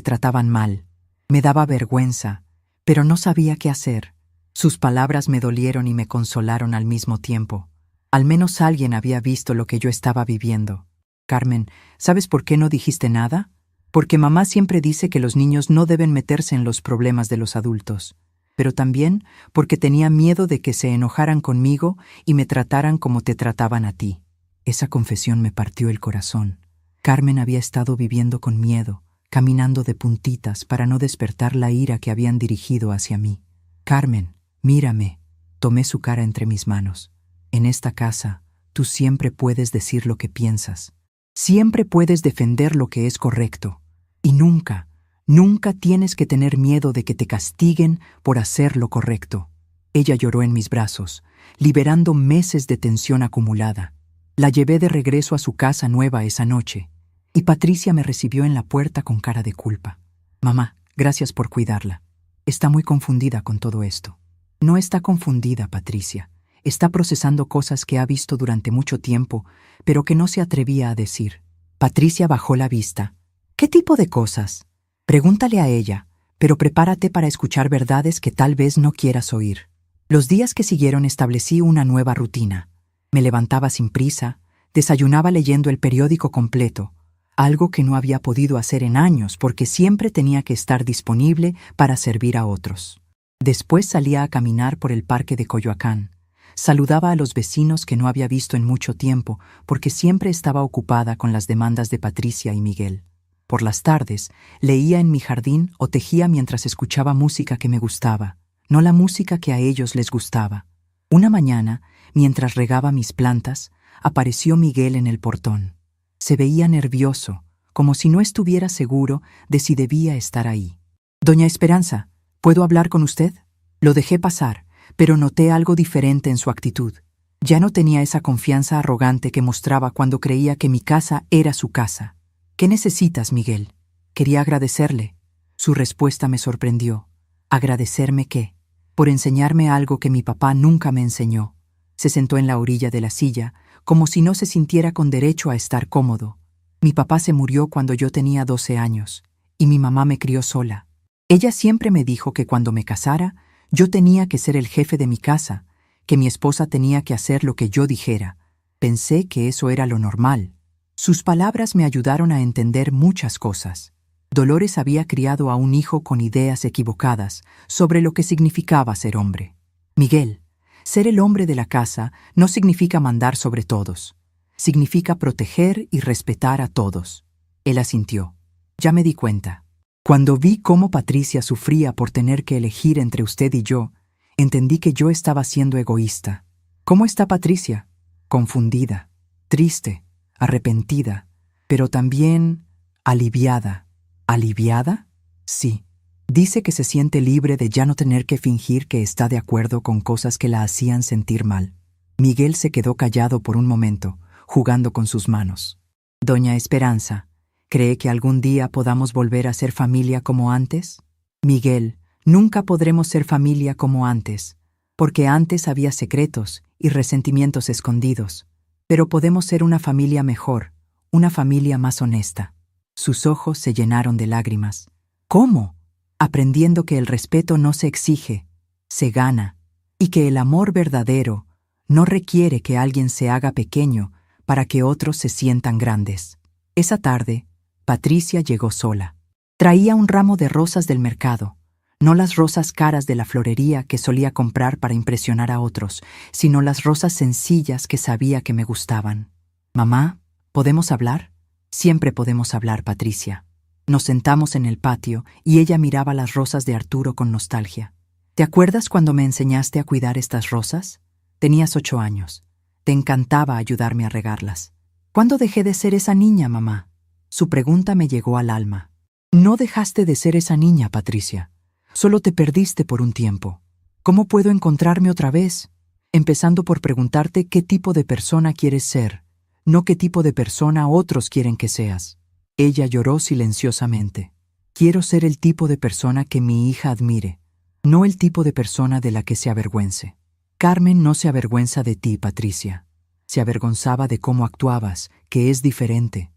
trataban mal. Me daba vergüenza, pero no sabía qué hacer. Sus palabras me dolieron y me consolaron al mismo tiempo. Al menos alguien había visto lo que yo estaba viviendo. Carmen, ¿sabes por qué no dijiste nada? Porque mamá siempre dice que los niños no deben meterse en los problemas de los adultos. Pero también porque tenía miedo de que se enojaran conmigo y me trataran como te trataban a ti. Esa confesión me partió el corazón. Carmen había estado viviendo con miedo, caminando de puntitas para no despertar la ira que habían dirigido hacia mí. Carmen, mírame. Tomé su cara entre mis manos. En esta casa, tú siempre puedes decir lo que piensas. Siempre puedes defender lo que es correcto. Y nunca, nunca tienes que tener miedo de que te castiguen por hacer lo correcto. Ella lloró en mis brazos, liberando meses de tensión acumulada. La llevé de regreso a su casa nueva esa noche, y Patricia me recibió en la puerta con cara de culpa. Mamá, gracias por cuidarla. Está muy confundida con todo esto. No está confundida, Patricia. Está procesando cosas que ha visto durante mucho tiempo, pero que no se atrevía a decir. Patricia bajó la vista. ¿Qué tipo de cosas? Pregúntale a ella, pero prepárate para escuchar verdades que tal vez no quieras oír. Los días que siguieron establecí una nueva rutina. Me levantaba sin prisa, desayunaba leyendo el periódico completo, algo que no había podido hacer en años porque siempre tenía que estar disponible para servir a otros. Después salía a caminar por el parque de Coyoacán. Saludaba a los vecinos que no había visto en mucho tiempo porque siempre estaba ocupada con las demandas de Patricia y Miguel. Por las tardes, leía en mi jardín o tejía mientras escuchaba música que me gustaba, no la música que a ellos les gustaba. Una mañana, mientras regaba mis plantas, apareció Miguel en el portón. Se veía nervioso, como si no estuviera seguro de si debía estar ahí. «Doña Esperanza, ¿puedo hablar con usted?» Lo dejé pasar, pero noté algo diferente en su actitud. Ya no tenía esa confianza arrogante que mostraba cuando creía que mi casa era su casa. «¿Qué necesitas, Miguel?» Quería agradecerle. Su respuesta me sorprendió. ¿Agradecerme qué? Por enseñarme algo que mi papá nunca me enseñó. Se sentó en la orilla de la silla, como si no se sintiera con derecho a estar cómodo. Mi papá se murió cuando yo tenía 12 años, y mi mamá me crió sola. Ella siempre me dijo que cuando me casara, yo tenía que ser el jefe de mi casa, que mi esposa tenía que hacer lo que yo dijera. Pensé que eso era lo normal. Sus palabras me ayudaron a entender muchas cosas. Dolores había criado a un hijo con ideas equivocadas sobre lo que significaba ser hombre. Miguel, ser el hombre de la casa no significa mandar sobre todos. Significa proteger y respetar a todos. Él asintió. Ya me di cuenta. Cuando vi cómo Patricia sufría por tener que elegir entre usted y yo, entendí que yo estaba siendo egoísta. ¿Cómo está Patricia? Confundida, triste, arrepentida, pero también aliviada. ¿Aliviada? Sí. Dice que se siente libre de ya no tener que fingir que está de acuerdo con cosas que la hacían sentir mal. Miguel se quedó callado por un momento, jugando con sus manos. Doña Esperanza, ¿cree que algún día podamos volver a ser familia como antes? Miguel, nunca podremos ser familia como antes, porque antes había secretos y resentimientos escondidos. Pero podemos ser una familia mejor, una familia más honesta. Sus ojos se llenaron de lágrimas. ¿Cómo? Aprendiendo que el respeto no se exige, se gana, y que el amor verdadero no requiere que alguien se haga pequeño para que otros se sientan grandes. Esa tarde, Patricia llegó sola. Traía un ramo de rosas del mercado, no las rosas caras de la florería que solía comprar para impresionar a otros, sino las rosas sencillas que sabía que me gustaban. «Mamá, ¿podemos hablar?» «Siempre podemos hablar, Patricia». Nos sentamos en el patio y ella miraba las rosas de Arturo con nostalgia. «¿Te acuerdas cuando me enseñaste a cuidar estas rosas? Tenías 8 años. Te encantaba ayudarme a regarlas». «¿Cuándo dejé de ser esa niña, mamá?» Su pregunta me llegó al alma. «No dejaste de ser esa niña, Patricia. Solo te perdiste por un tiempo. ¿Cómo puedo encontrarme otra vez? empezando por preguntarte qué tipo de persona quieres ser, no qué tipo de persona otros quieren que seas. Ella lloró silenciosamente. Quiero ser el tipo de persona que mi hija admire, no el tipo de persona de la que se avergüence. Carmen no se avergüenza de ti, Patricia. Se avergonzaba de cómo actuabas, que es diferente.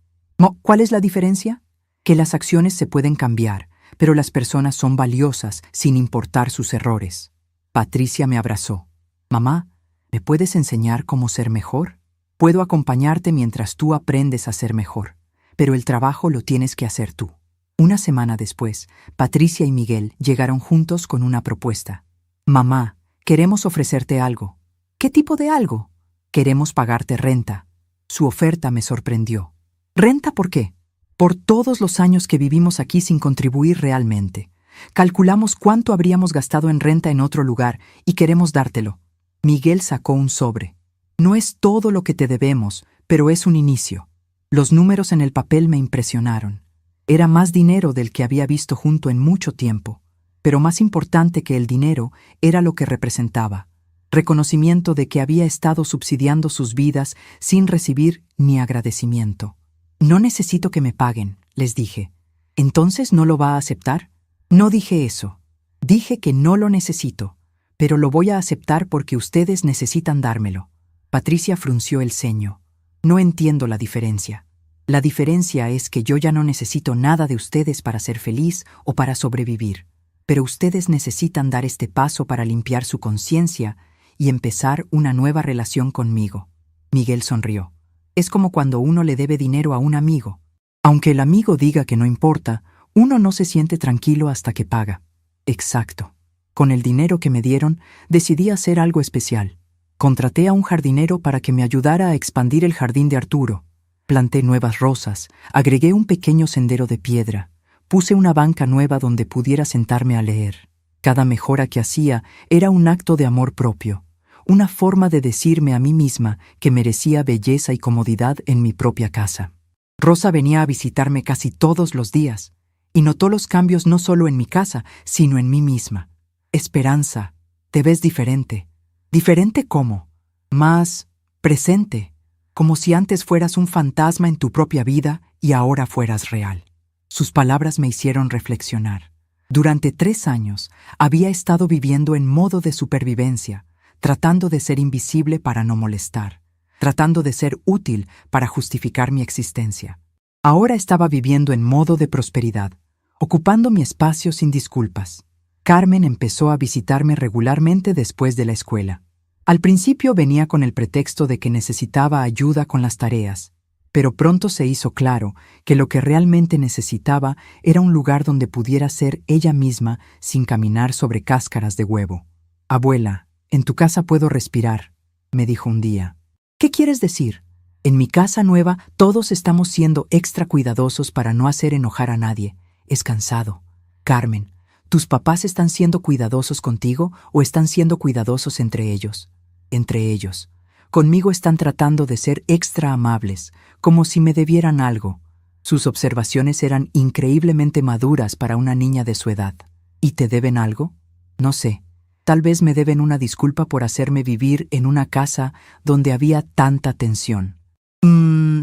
¿Cuál es la diferencia? Que las acciones se pueden cambiar, pero las personas son valiosas sin importar sus errores. Patricia me abrazó. Mamá, ¿me puedes enseñar cómo ser mejor? Puedo acompañarte mientras tú aprendes a ser mejor, pero el trabajo lo tienes que hacer tú. Una semana después, Patricia y Miguel llegaron juntos con una propuesta. Mamá, queremos ofrecerte algo. ¿Qué tipo de algo? Queremos pagarte renta. Su oferta me sorprendió. ¿Renta por qué? Por todos los años que vivimos aquí sin contribuir realmente. Calculamos cuánto habríamos gastado en renta en otro lugar y queremos dártelo. Miguel sacó un sobre. No es todo lo que te debemos, pero es un inicio. Los números en el papel me impresionaron. Era más dinero del que había visto junto en mucho tiempo, pero más importante que el dinero era lo que representaba. Reconocimiento de que había estado subsidiando sus vidas sin recibir ni agradecimiento. No necesito que me paguen, les dije. ¿Entonces no lo va a aceptar? No dije eso. Dije que no lo necesito, pero lo voy a aceptar porque ustedes necesitan dármelo. Patricia frunció el ceño. No entiendo la diferencia. La diferencia es que yo ya no necesito nada de ustedes para ser feliz o para sobrevivir, pero ustedes necesitan dar este paso para limpiar su conciencia y empezar una nueva relación conmigo. Miguel sonrió. Es como cuando uno le debe dinero a un amigo. Aunque el amigo diga que no importa, uno no se siente tranquilo hasta que paga. Exacto. Con el dinero que me dieron, decidí hacer algo especial. Contraté a un jardinero para que me ayudara a expandir el jardín de Arturo. Planté nuevas rosas, agregué un pequeño sendero de piedra, puse una banca nueva donde pudiera sentarme a leer. Cada mejora que hacía era un acto de amor propio, una forma de decirme a mí misma que merecía belleza y comodidad en mi propia casa. Rosa venía a visitarme casi todos los días, y notó los cambios no solo en mi casa, sino en mí misma. Esperanza, te ves diferente. ¿Diferente cómo? Más presente, como si antes fueras un fantasma en tu propia vida y ahora fueras real. Sus palabras me hicieron reflexionar. Durante 3 años había estado viviendo en modo de supervivencia, tratando de ser invisible para no molestar, tratando de ser útil para justificar mi existencia. Ahora estaba viviendo en modo de prosperidad, ocupando mi espacio sin disculpas. Carmen empezó a visitarme regularmente después de la escuela. Al principio venía con el pretexto de que necesitaba ayuda con las tareas, pero pronto se hizo claro que lo que realmente necesitaba era un lugar donde pudiera ser ella misma sin caminar sobre cáscaras de huevo. Abuela, en tu casa puedo respirar, me dijo un día. ¿Qué quieres decir? En mi casa nueva todos estamos siendo extra cuidadosos para no hacer enojar a nadie. Es cansado. Carmen, ¿tus papás están siendo cuidadosos contigo o están siendo cuidadosos entre ellos? Entre ellos. Conmigo están tratando de ser extra amables, como si me debieran algo. Sus observaciones eran increíblemente maduras para una niña de su edad. ¿Y te deben algo? No sé. Tal vez me deben una disculpa por hacerme vivir en una casa donde había tanta tensión.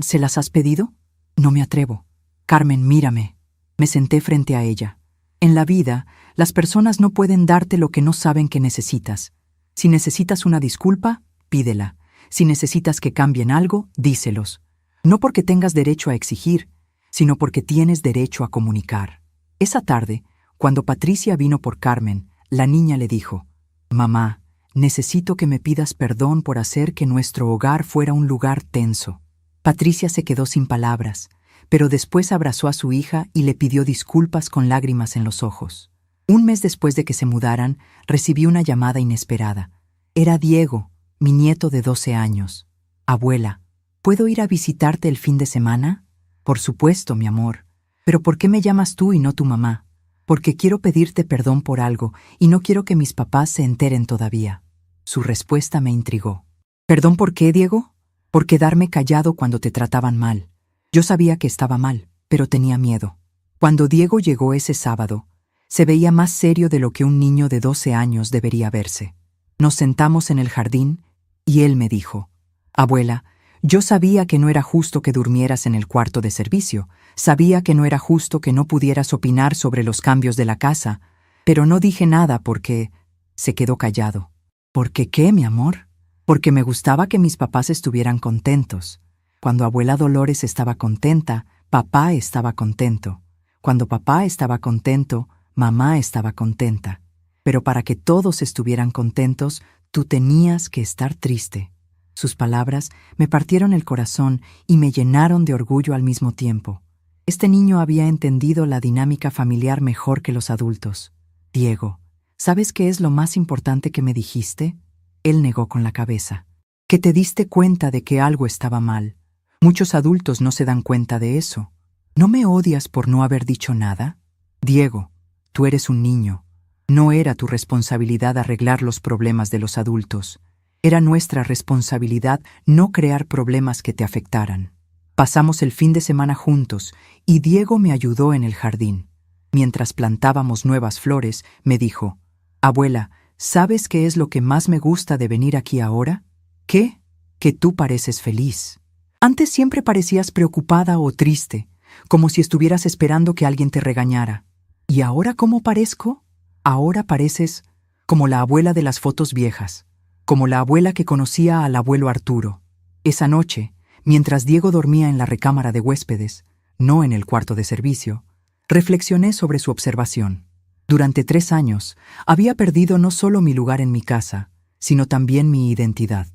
¿Se las has pedido? No me atrevo. Carmen, mírame. Me senté frente a ella. En la vida, las personas no pueden darte lo que no saben que necesitas. Si necesitas una disculpa, pídela. Si necesitas que cambien algo, díselos. No porque tengas derecho a exigir, sino porque tienes derecho a comunicar. Esa tarde, cuando Patricia vino por Carmen, la niña le dijo: «Mamá, necesito que me pidas perdón por hacer que nuestro hogar fuera un lugar tenso». Patricia se quedó sin palabras, pero después abrazó a su hija y le pidió disculpas con lágrimas en los ojos. Un mes después de que se mudaran, recibí una llamada inesperada. Era Diego, mi nieto de 12 años. «Abuela, ¿puedo ir a visitarte el fin de semana?» «Por supuesto, mi amor. Pero ¿por qué me llamas tú y no tu mamá?» «Porque quiero pedirte perdón por algo y no quiero que mis papás se enteren todavía». Su respuesta me intrigó. «¿Perdón por qué, Diego?» «Por quedarme callado cuando te trataban mal. Yo sabía que estaba mal, pero tenía miedo». Cuando Diego llegó ese sábado, se veía más serio de lo que un niño de 12 años debería verse. Nos sentamos en el jardín Y él me dijo: «Abuela, yo sabía que no era justo que durmieras en el cuarto de servicio, sabía que no era justo que no pudieras opinar sobre los cambios de la casa, pero no dije nada porque…». Se quedó callado. ¿Por qué qué, mi amor? Porque me gustaba que mis papás estuvieran contentos. Cuando abuela Dolores estaba contenta, papá estaba contento. Cuando papá estaba contento, mamá estaba contenta. Pero para que todos estuvieran contentos, tú tenías que estar triste. Sus palabras me partieron el corazón y me llenaron de orgullo al mismo tiempo. Este niño había entendido la dinámica familiar mejor que los adultos. «Diego, ¿sabes qué es lo más importante que me dijiste?». Él negó con la cabeza. «Que te diste cuenta de que algo estaba mal. Muchos adultos no se dan cuenta de eso. ¿No me odias por no haber dicho nada? Diego, tú eres un niño. No era tu responsabilidad arreglar los problemas de los adultos. Era nuestra responsabilidad no crear problemas que te afectaran. Pasamos el fin de semana juntos y Diego me ayudó en el jardín. Mientras plantábamos nuevas flores, me dijo: «Abuela, ¿sabes qué es lo que más me gusta de venir aquí ahora? ¿Qué? Que tú pareces feliz. Antes siempre parecías preocupada o triste, como si estuvieras esperando que alguien te regañara. ¿Y ahora cómo parezco? Ahora pareces como la abuela de las fotos viejas, como la abuela que conocía al abuelo Arturo». Esa noche, mientras Diego dormía en la recámara de huéspedes, no en el cuarto de servicio, reflexioné sobre su observación. Durante 3 años, había perdido no solo mi lugar en mi casa, sino también mi identidad.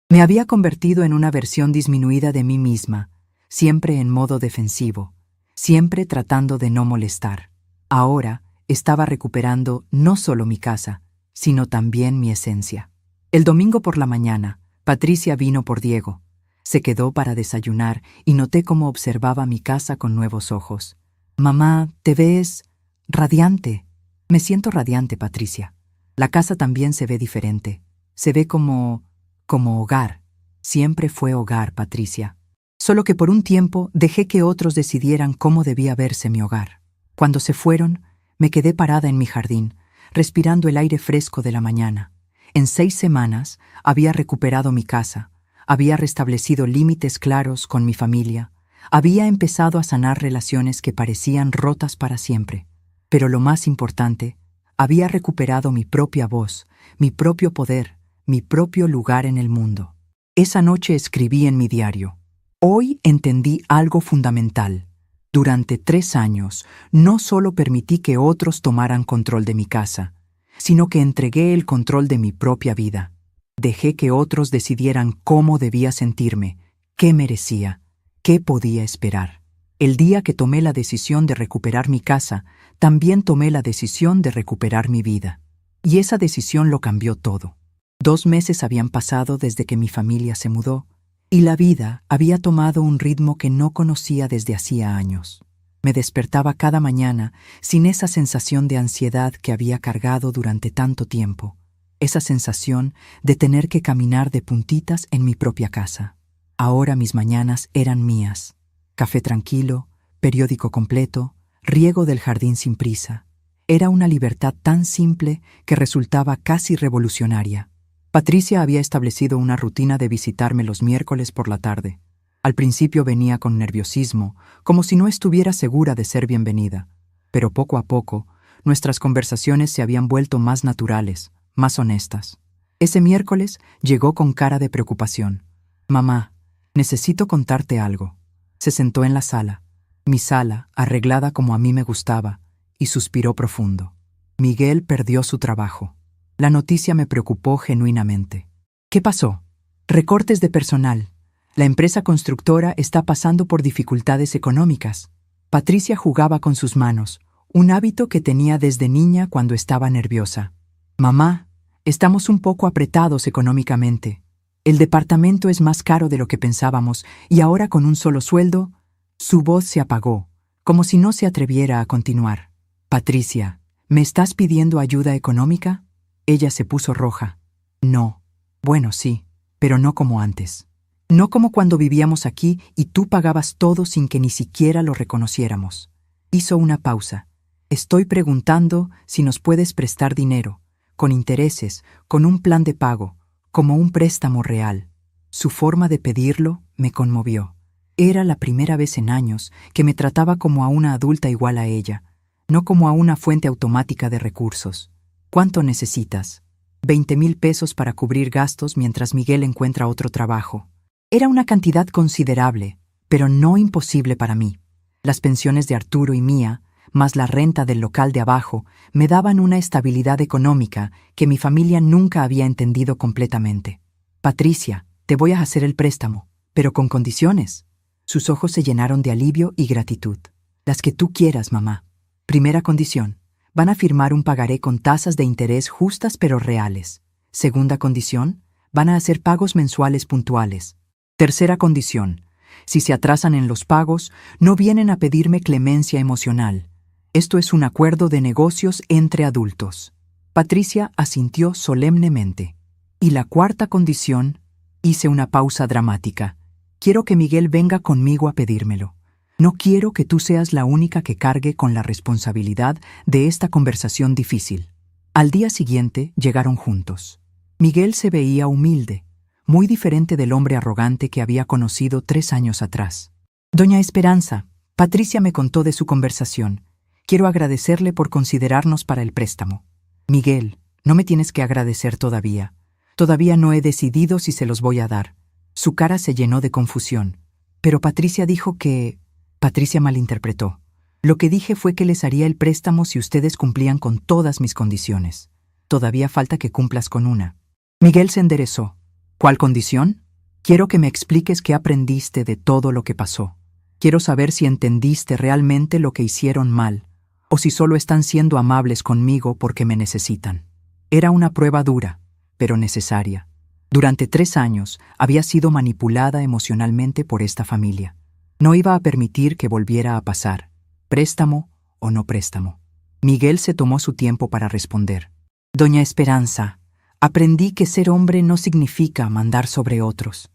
Me había convertido en una versión disminuida de mí misma, siempre en modo defensivo, siempre tratando de no molestar. Ahora estaba recuperando no solo mi casa, sino también mi esencia. El domingo por la mañana, Patricia vino por Diego. Se quedó para desayunar y noté cómo observaba mi casa con nuevos ojos. «Mamá, te ves radiante». «Me siento radiante, Patricia. La casa también se ve diferente. Se ve como hogar. Siempre fue hogar, Patricia. Solo que por un tiempo dejé que otros decidieran cómo debía verse mi hogar. Cuando se fueron, me quedé parada en mi jardín, respirando el aire fresco de la mañana. En 6 semanas había recuperado mi casa, había restablecido límites claros con mi familia, había empezado a sanar relaciones que parecían rotas para siempre. Pero lo más importante, había recuperado mi propia voz, mi propio poder, mi propio lugar en el mundo. Esa noche escribí en mi diario: «Hoy entendí algo fundamental. Durante 3 años, no solo permití que otros tomaran control de mi casa, sino que entregué el control de mi propia vida. Dejé que otros decidieran cómo debía sentirme, qué merecía, qué podía esperar. El día que tomé la decisión de recuperar mi casa, también tomé la decisión de recuperar mi vida. Y esa decisión lo cambió todo. 2 meses habían pasado desde que mi familia se mudó, y la vida había tomado un ritmo que no conocía desde hacía años. Me despertaba cada mañana sin esa sensación de ansiedad que había cargado durante tanto tiempo, esa sensación de tener que caminar de puntitas en mi propia casa. Ahora mis mañanas eran mías. Café tranquilo, periódico completo, riego del jardín sin prisa. Era una libertad tan simple que resultaba casi revolucionaria. Patricia había establecido una rutina de visitarme los miércoles por la tarde. Al principio venía con nerviosismo, como si no estuviera segura de ser bienvenida. Pero poco a poco, nuestras conversaciones se habían vuelto más naturales, más honestas. Ese miércoles llegó con cara de preocupación. «Mamá, necesito contarte algo». Se sentó en la sala, mi sala, arreglada como a mí me gustaba, y suspiró profundo. Miguel perdió su trabajo. La noticia me preocupó genuinamente. «¿Qué pasó?». «Recortes de personal. La empresa constructora está pasando por dificultades económicas». Patricia jugaba con sus manos, un hábito que tenía desde niña cuando estaba nerviosa. «Mamá, estamos un poco apretados económicamente. El departamento es más caro de lo que pensábamos y ahora con un solo sueldo…». Su voz se apagó, como si no se atreviera a continuar. «Patricia, ¿me estás pidiendo ayuda económica?». Ella se puso roja. «No. Bueno, sí, pero no como antes. No como cuando vivíamos aquí y tú pagabas todo sin que ni siquiera lo reconociéramos». Hizo una pausa. «Estoy preguntando si nos puedes prestar dinero, con intereses, con un plan de pago, como un préstamo real. Su forma de pedirlo me conmovió. Era la primera vez en años que me trataba como a una adulta igual a ella, no como a una fuente automática de recursos. ¿Cuánto necesitas? 20,000 pesos para cubrir gastos mientras Miguel encuentra otro trabajo. Era una cantidad considerable, pero no imposible para mí. Las pensiones de Arturo y mía, más la renta del local de abajo, me daban una estabilidad económica que mi familia nunca había entendido completamente. Patricia, te voy a hacer el préstamo, pero con condiciones. Sus ojos se llenaron de alivio y gratitud. Las que tú quieras, mamá. Primera condición. Van a firmar un pagaré con tasas de interés justas pero reales. Segunda condición. Van a hacer pagos mensuales puntuales. Tercera condición. Si se atrasan en los pagos, no vienen a pedirme clemencia emocional. Esto es un acuerdo de negocios entre adultos. Patricia asintió solemnemente. Y la cuarta condición, hice una pausa dramática. Quiero que Miguel venga conmigo a pedírmelo. No quiero que tú seas la única que cargue con la responsabilidad de esta conversación difícil. Al día siguiente llegaron juntos. Miguel se veía humilde, muy diferente del hombre arrogante que había conocido 3 años atrás. Doña Esperanza, Patricia me contó de su conversación. Quiero agradecerle por considerarnos para el préstamo. Miguel, no me tienes que agradecer todavía. Todavía no he decidido si se los voy a dar. Su cara se llenó de confusión. Pero Patricia dijo que... Patricia malinterpretó. Lo que dije fue que les haría el préstamo si ustedes cumplían con todas mis condiciones. Todavía falta que cumplas con una. Miguel se enderezó. ¿Cuál condición? Quiero que me expliques qué aprendiste de todo lo que pasó. Quiero saber si entendiste realmente lo que hicieron mal, o si solo están siendo amables conmigo porque me necesitan. Era una prueba dura, pero necesaria. Durante 3 años había sido manipulada emocionalmente por esta familia. No iba a permitir que volviera a pasar, préstamo o no préstamo. Miguel se tomó su tiempo para responder. Doña Esperanza, aprendí que ser hombre no significa mandar sobre otros.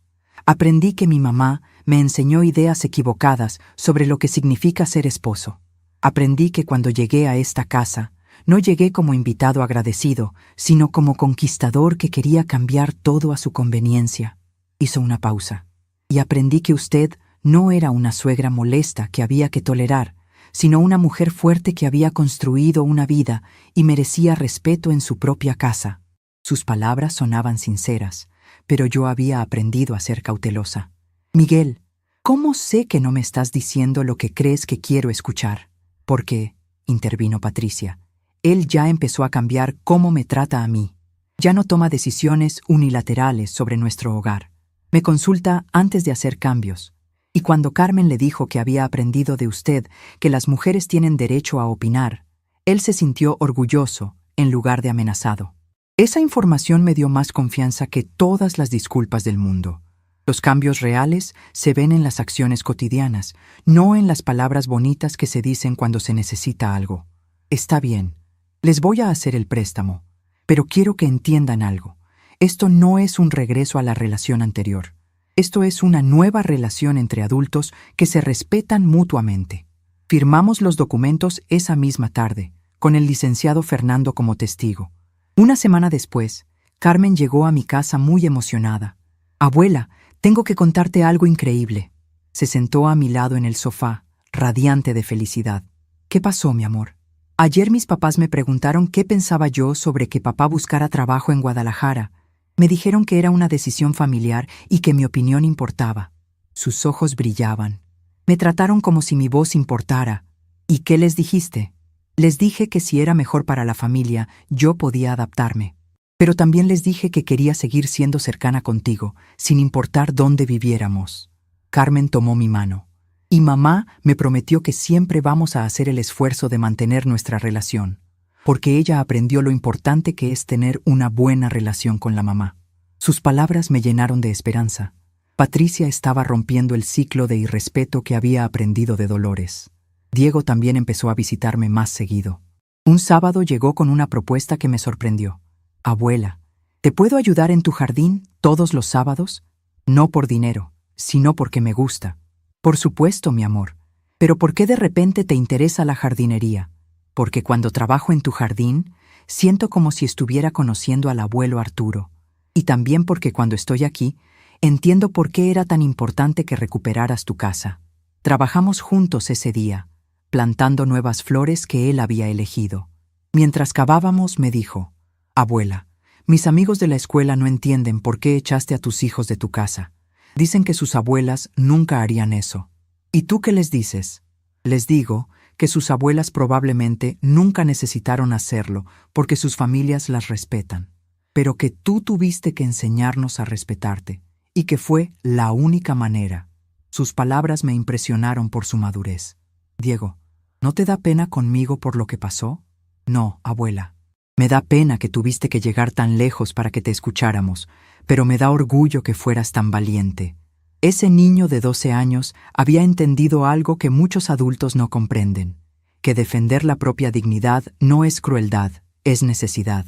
Aprendí que mi mamá me enseñó ideas equivocadas sobre lo que significa ser esposo. Aprendí que cuando llegué a esta casa, no llegué como invitado agradecido, sino como conquistador que quería cambiar todo a su conveniencia. Hizo una pausa. Y aprendí que usted no era una suegra molesta que había que tolerar, sino una mujer fuerte que había construido una vida y merecía respeto en su propia casa. Sus palabras sonaban sinceras, pero yo había aprendido a ser cautelosa. Miguel, ¿cómo sé que no me estás diciendo lo que crees que quiero escuchar? Porque, intervino Patricia, él ya empezó a cambiar cómo me trata a mí. Ya no toma decisiones unilaterales sobre nuestro hogar. Me consulta antes de hacer cambios. Y cuando Carmen le dijo que había aprendido de usted que las mujeres tienen derecho a opinar, él se sintió orgulloso en lugar de amenazado. Esa información me dio más confianza que todas las disculpas del mundo. Los cambios reales se ven en las acciones cotidianas, no en las palabras bonitas que se dicen cuando se necesita algo. Está bien, les voy a hacer el préstamo, pero quiero que entiendan algo. Esto no es un regreso a la relación anterior. Esto es una nueva relación entre adultos que se respetan mutuamente. Firmamos los documentos esa misma tarde, con el licenciado Fernando como testigo. Una semana después, Carmen llegó a mi casa muy emocionada. Abuela, tengo que contarte algo increíble. Se sentó a mi lado en el sofá, radiante de felicidad. ¿Qué pasó, mi amor? Ayer mis papás me preguntaron qué pensaba yo sobre que papá buscara trabajo en Guadalajara. Me dijeron que era una decisión familiar y que mi opinión importaba. Sus ojos brillaban. Me trataron como si mi voz importara. ¿Y qué les dijiste? Les dije que si era mejor para la familia, yo podía adaptarme. Pero también les dije que quería seguir siendo cercana contigo, sin importar dónde viviéramos. Carmen tomó mi mano. Y mamá me prometió que siempre vamos a hacer el esfuerzo de mantener nuestra relación, porque ella aprendió lo importante que es tener una buena relación con la mamá. Sus palabras me llenaron de esperanza. Patricia estaba rompiendo el ciclo de irrespeto que había aprendido de Dolores. Diego también empezó a visitarme más seguido. Un sábado llegó con una propuesta que me sorprendió. Abuela, ¿te puedo ayudar en tu jardín todos los sábados? No por dinero, sino porque me gusta. Por supuesto, mi amor. Pero ¿por qué de repente te interesa la jardinería? Porque cuando trabajo en tu jardín, siento como si estuviera conociendo al abuelo Arturo. Y también porque cuando estoy aquí, entiendo por qué era tan importante que recuperaras tu casa. Trabajamos juntos ese día, plantando nuevas flores que él había elegido. Mientras cavábamos, me dijo: «Abuela, mis amigos de la escuela no entienden por qué echaste a tus hijos de tu casa. Dicen que sus abuelas nunca harían eso. ¿Y tú qué les dices?» Les digo que sus abuelas probablemente nunca necesitaron hacerlo porque sus familias las respetan, pero que tú tuviste que enseñarnos a respetarte y que fue la única manera. Sus palabras me impresionaron por su madurez. Diego, ¿no te da pena conmigo por lo que pasó? No, abuela. Me da pena que tuviste que llegar tan lejos para que te escucháramos, pero me da orgullo que fueras tan valiente. Ese niño de 12 años había entendido algo que muchos adultos no comprenden, que defender la propia dignidad no es crueldad, es necesidad.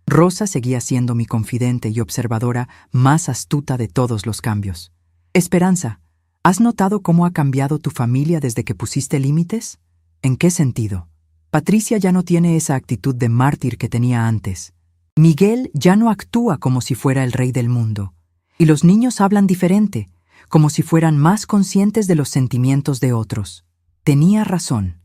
Rosa seguía siendo mi confidente y observadora más astuta de todos los cambios. Esperanza, ¿has notado cómo ha cambiado tu familia desde que pusiste límites? ¿En qué sentido? Patricia ya no tiene esa actitud de mártir que tenía antes. Miguel ya no actúa como si fuera el rey del mundo. Y los niños hablan diferente, como si fueran más conscientes de los sentimientos de otros. Tenía razón.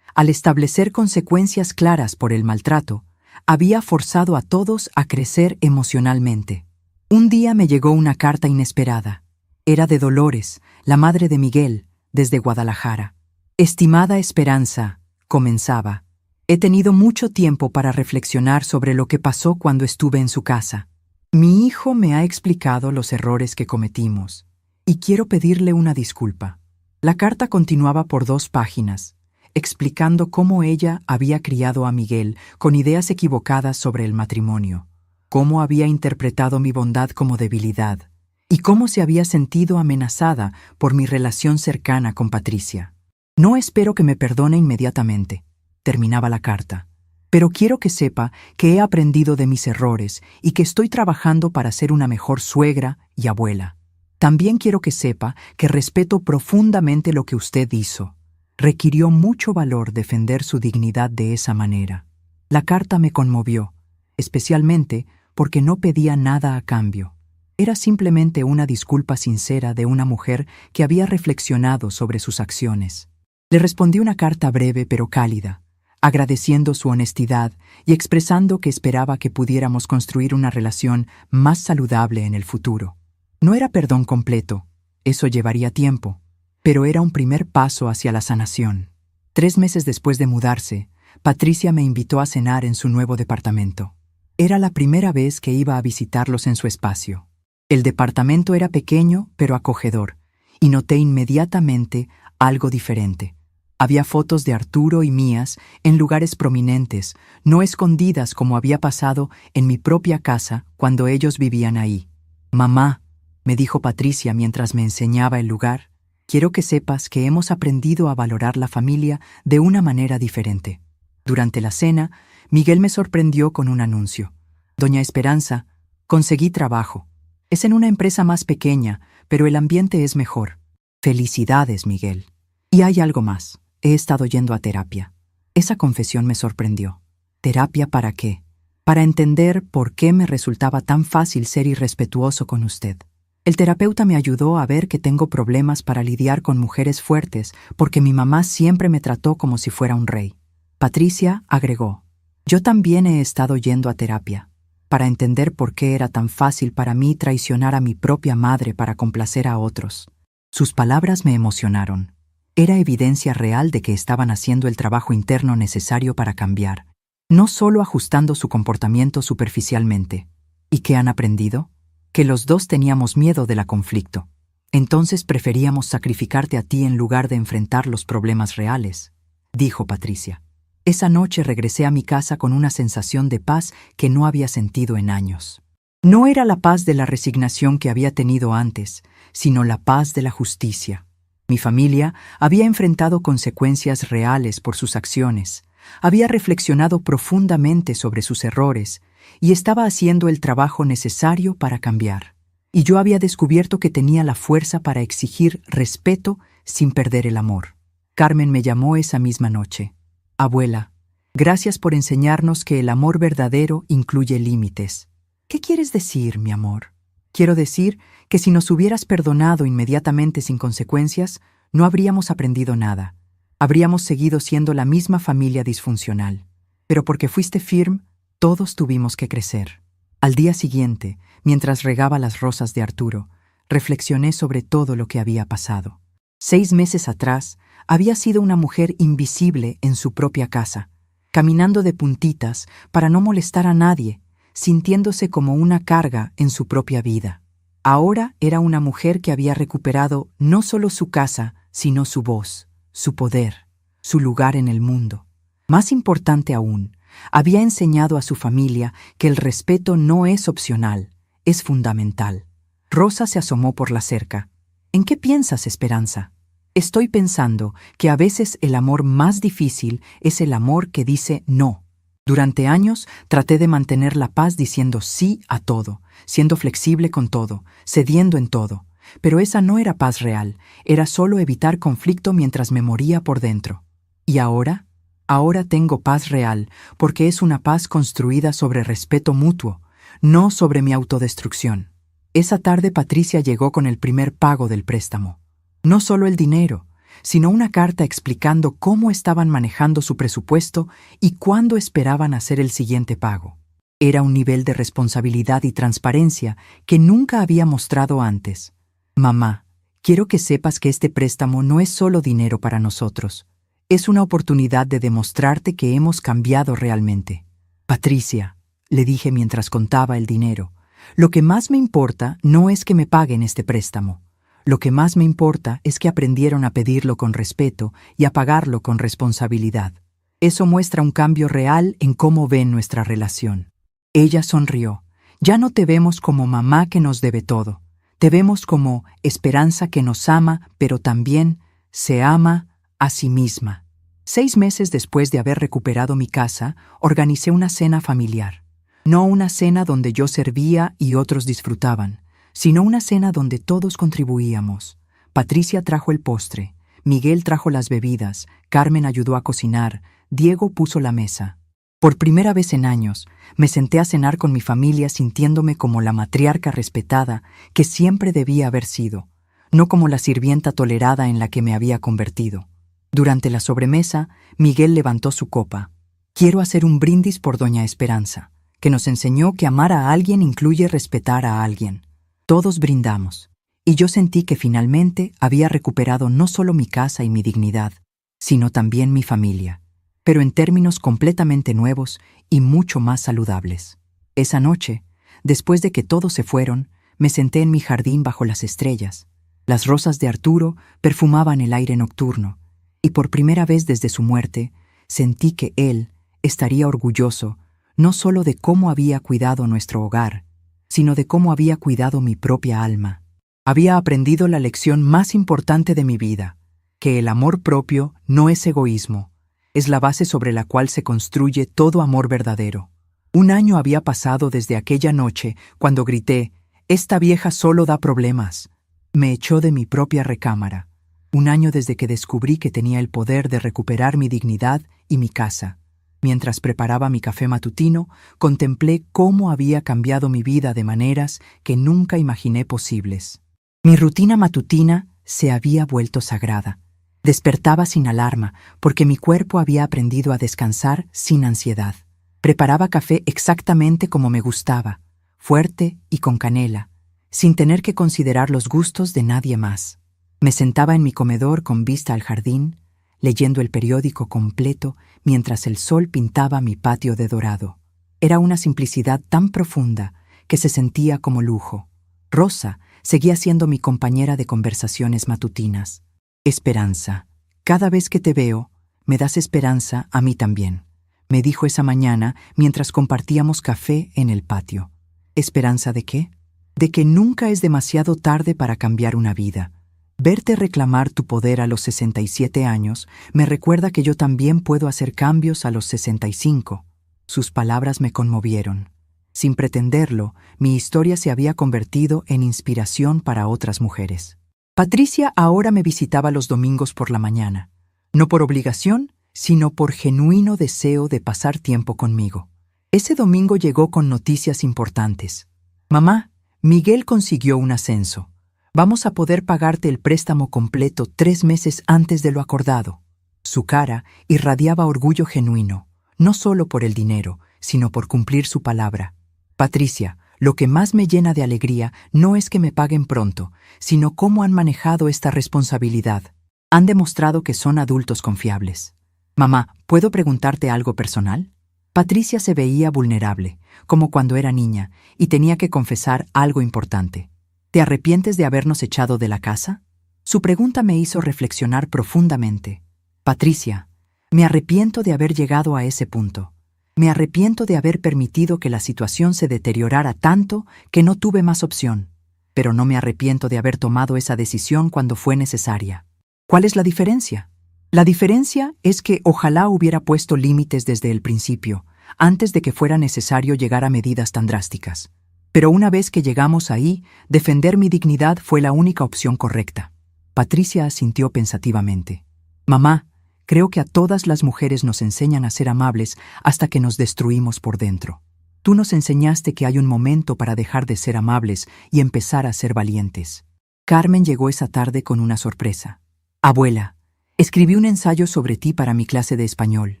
Al establecer consecuencias claras por el maltrato, había forzado a todos a crecer emocionalmente. Un día me llegó una carta inesperada. Era de Dolores, la madre de Miguel, desde Guadalajara. «Estimada Esperanza», comenzaba, «he tenido mucho tiempo para reflexionar sobre lo que pasó cuando estuve en su casa. Mi hijo me ha explicado los errores que cometimos, y quiero pedirle una disculpa». La carta continuaba por 2 páginas, explicando cómo ella había criado a Miguel con ideas equivocadas sobre el matrimonio, cómo había interpretado mi bondad como debilidad, y cómo se había sentido amenazada por mi relación cercana con Patricia. «No espero que me perdone inmediatamente», terminaba la carta, «pero quiero que sepa que he aprendido de mis errores y que estoy trabajando para ser una mejor suegra y abuela. También quiero que sepa que respeto profundamente lo que usted hizo. Requirió mucho valor defender su dignidad de esa manera». La carta me conmovió, especialmente porque no pedía nada a cambio. Era simplemente una disculpa sincera de una mujer que había reflexionado sobre sus acciones. Le respondí una carta breve pero cálida, agradeciendo su honestidad y expresando que esperaba que pudiéramos construir una relación más saludable en el futuro. No era perdón completo, eso llevaría tiempo, pero era un primer paso hacia la sanación. 3 meses después de mudarse, Patricia me invitó a cenar en su nuevo departamento. Era la primera vez que iba a visitarlos en su espacio. El departamento era pequeño pero acogedor, y noté inmediatamente algo diferente. Había fotos de Arturo y mías en lugares prominentes, no escondidas como había pasado en mi propia casa cuando ellos vivían ahí. «Mamá», me dijo Patricia mientras me enseñaba el lugar, «quiero que sepas que hemos aprendido a valorar la familia de una manera diferente». Durante la cena, Miguel me sorprendió con un anuncio. «Doña Esperanza, conseguí trabajo. Es en una empresa más pequeña, pero el ambiente es mejor». «Felicidades, Miguel. Y hay algo más. He estado yendo a terapia». Esa confesión me sorprendió. ¿Terapia para qué? Para entender por qué me resultaba tan fácil ser irrespetuoso con usted. El terapeuta me ayudó a ver que tengo problemas para lidiar con mujeres fuertes porque mi mamá siempre me trató como si fuera un rey. Patricia agregó: «Yo también he estado yendo a terapia, para entender por qué era tan fácil para mí traicionar a mi propia madre para complacer a otros». Sus palabras me emocionaron. Era evidencia real de que estaban haciendo el trabajo interno necesario para cambiar, no solo ajustando su comportamiento superficialmente. ¿Y qué han aprendido? Que los dos teníamos miedo del conflicto. Entonces preferíamos sacrificarte a ti en lugar de enfrentar los problemas reales, dijo Patricia. Esa noche regresé a mi casa con una sensación de paz que no había sentido en años. No era la paz de la resignación que había tenido antes, sino la paz de la justicia. Mi familia había enfrentado consecuencias reales por sus acciones, había reflexionado profundamente sobre sus errores y estaba haciendo el trabajo necesario para cambiar. Y yo había descubierto que tenía la fuerza para exigir respeto sin perder el amor. Carmen me llamó esa misma noche. «Abuela, gracias por enseñarnos que el amor verdadero incluye límites. ¿Qué quieres decir, mi amor? Quiero decir que si nos hubieras perdonado inmediatamente sin consecuencias, no habríamos aprendido nada. Habríamos seguido siendo la misma familia disfuncional. Pero porque fuiste firme, todos tuvimos que crecer. Al día siguiente, mientras regaba las rosas de Arturo, reflexioné sobre todo lo que había pasado. 6 meses atrás, había sido una mujer invisible en su propia casa, caminando de puntitas para no molestar a nadie, sintiéndose como una carga en su propia vida. Ahora era una mujer que había recuperado no solo su casa, sino su voz, su poder, su lugar en el mundo. Más importante aún, había enseñado a su familia que el respeto no es opcional, es fundamental. Rosa se asomó por la cerca. ¿En qué piensas, Esperanza? Estoy pensando que a veces el amor más difícil es el amor que dice no. Durante años traté de mantener la paz diciendo sí a todo, siendo flexible con todo, cediendo en todo. Pero esa no era paz real, era solo evitar conflicto mientras me moría por dentro. ¿Y ahora? Ahora tengo paz real, porque es una paz construida sobre respeto mutuo, no sobre mi autodestrucción. Esa tarde Patricia llegó con el primer pago del préstamo. No solo el dinero, sino una carta explicando cómo estaban manejando su presupuesto y cuándo esperaban hacer el siguiente pago. Era un nivel de responsabilidad y transparencia que nunca había mostrado antes. Mamá, quiero que sepas que este préstamo no es solo dinero para nosotros. Es una oportunidad de demostrarte que hemos cambiado realmente. Patricia, le dije mientras contaba el dinero, lo que más me importa no es que me paguen este préstamo. Lo que más me importa es que aprendieron a pedirlo con respeto y a pagarlo con responsabilidad. Eso muestra un cambio real en cómo ven nuestra relación. Ella sonrió. Ya no te vemos como mamá que nos debe todo. Te vemos como Esperanza que nos ama, pero también se ama a sí misma. 6 meses después de haber recuperado mi casa, organicé una cena familiar. No una cena donde yo servía y otros disfrutaban, sino una cena donde todos contribuíamos. Patricia trajo el postre, Miguel trajo las bebidas, Carmen ayudó a cocinar, Diego puso la mesa. Por primera vez en años, me senté a cenar con mi familia sintiéndome como la matriarca respetada que siempre debía haber sido, no como la sirvienta tolerada en la que me había convertido. Durante la sobremesa, Miguel levantó su copa. Quiero hacer un brindis por Doña Esperanza, que nos enseñó que amar a alguien incluye respetar a alguien. Todos brindamos, y yo sentí que finalmente había recuperado no solo mi casa y mi dignidad, sino también mi familia, pero en términos completamente nuevos y mucho más saludables. Esa noche, después de que todos se fueron, me senté en mi jardín bajo las estrellas. Las rosas de Arturo perfumaban el aire nocturno, y por primera vez desde su muerte, sentí que él estaría orgulloso no solo de cómo había cuidado nuestro hogar, sino de cómo había cuidado mi propia alma. Había aprendido la lección más importante de mi vida, que el amor propio no es egoísmo, es la base sobre la cual se construye todo amor verdadero. 1 año había pasado desde aquella noche cuando grité, «Esta vieja solo da problemas». Me echó de mi propia recámara. 1 año desde que descubrí que tenía el poder de recuperar mi dignidad y mi casa. Mientras preparaba mi café matutino, contemplé cómo había cambiado mi vida de maneras que nunca imaginé posibles. Mi rutina matutina se había vuelto sagrada. Despertaba sin alarma, porque mi cuerpo había aprendido a descansar sin ansiedad. Preparaba café exactamente como me gustaba, fuerte y con canela, sin tener que considerar los gustos de nadie más. Me sentaba en mi comedor con vista al jardín, leyendo el periódico completo mientras el sol pintaba mi patio de dorado. Era una simplicidad tan profunda que se sentía como lujo. Rosa seguía siendo mi compañera de conversaciones matutinas. Esperanza, cada vez que te veo, me das esperanza a mí también, me dijo esa mañana mientras compartíamos café en el patio. ¿Esperanza de qué? De que nunca es demasiado tarde para cambiar una vida. Verte reclamar tu poder a los 67 años me recuerda que yo también puedo hacer cambios a los 65. Sus palabras me conmovieron. Sin pretenderlo, mi historia se había convertido en inspiración para otras mujeres. Patricia ahora me visitaba los domingos por la mañana, no por obligación, sino por genuino deseo de pasar tiempo conmigo. Ese domingo llegó con noticias importantes. Mamá, Miguel consiguió un ascenso. Vamos a poder pagarte el préstamo completo 3 meses antes de lo acordado. Su cara irradiaba orgullo genuino, no solo por el dinero, sino por cumplir su palabra. Patricia, lo que más me llena de alegría no es que me paguen pronto, sino cómo han manejado esta responsabilidad. Han demostrado que son adultos confiables. Mamá, ¿puedo preguntarte algo personal? Patricia se veía vulnerable, como cuando era niña, y tenía que confesar algo importante. ¿Te arrepientes de habernos echado de la casa? Su pregunta me hizo reflexionar profundamente. Patricia, me arrepiento de haber llegado a ese punto. Me arrepiento de haber permitido que la situación se deteriorara tanto que no tuve más opción. Pero no me arrepiento de haber tomado esa decisión cuando fue necesaria. ¿Cuál es la diferencia? La diferencia es que ojalá hubiera puesto límites desde el principio, antes de que fuera necesario llegar a medidas tan drásticas. Pero una vez que llegamos ahí, defender mi dignidad fue la única opción correcta. Patricia asintió pensativamente. Mamá, creo que a todas las mujeres nos enseñan a ser amables hasta que nos destruimos por dentro. Tú nos enseñaste que hay un momento para dejar de ser amables y empezar a ser valientes. Carmen llegó esa tarde con una sorpresa. Abuela, escribí un ensayo sobre ti para mi clase de español.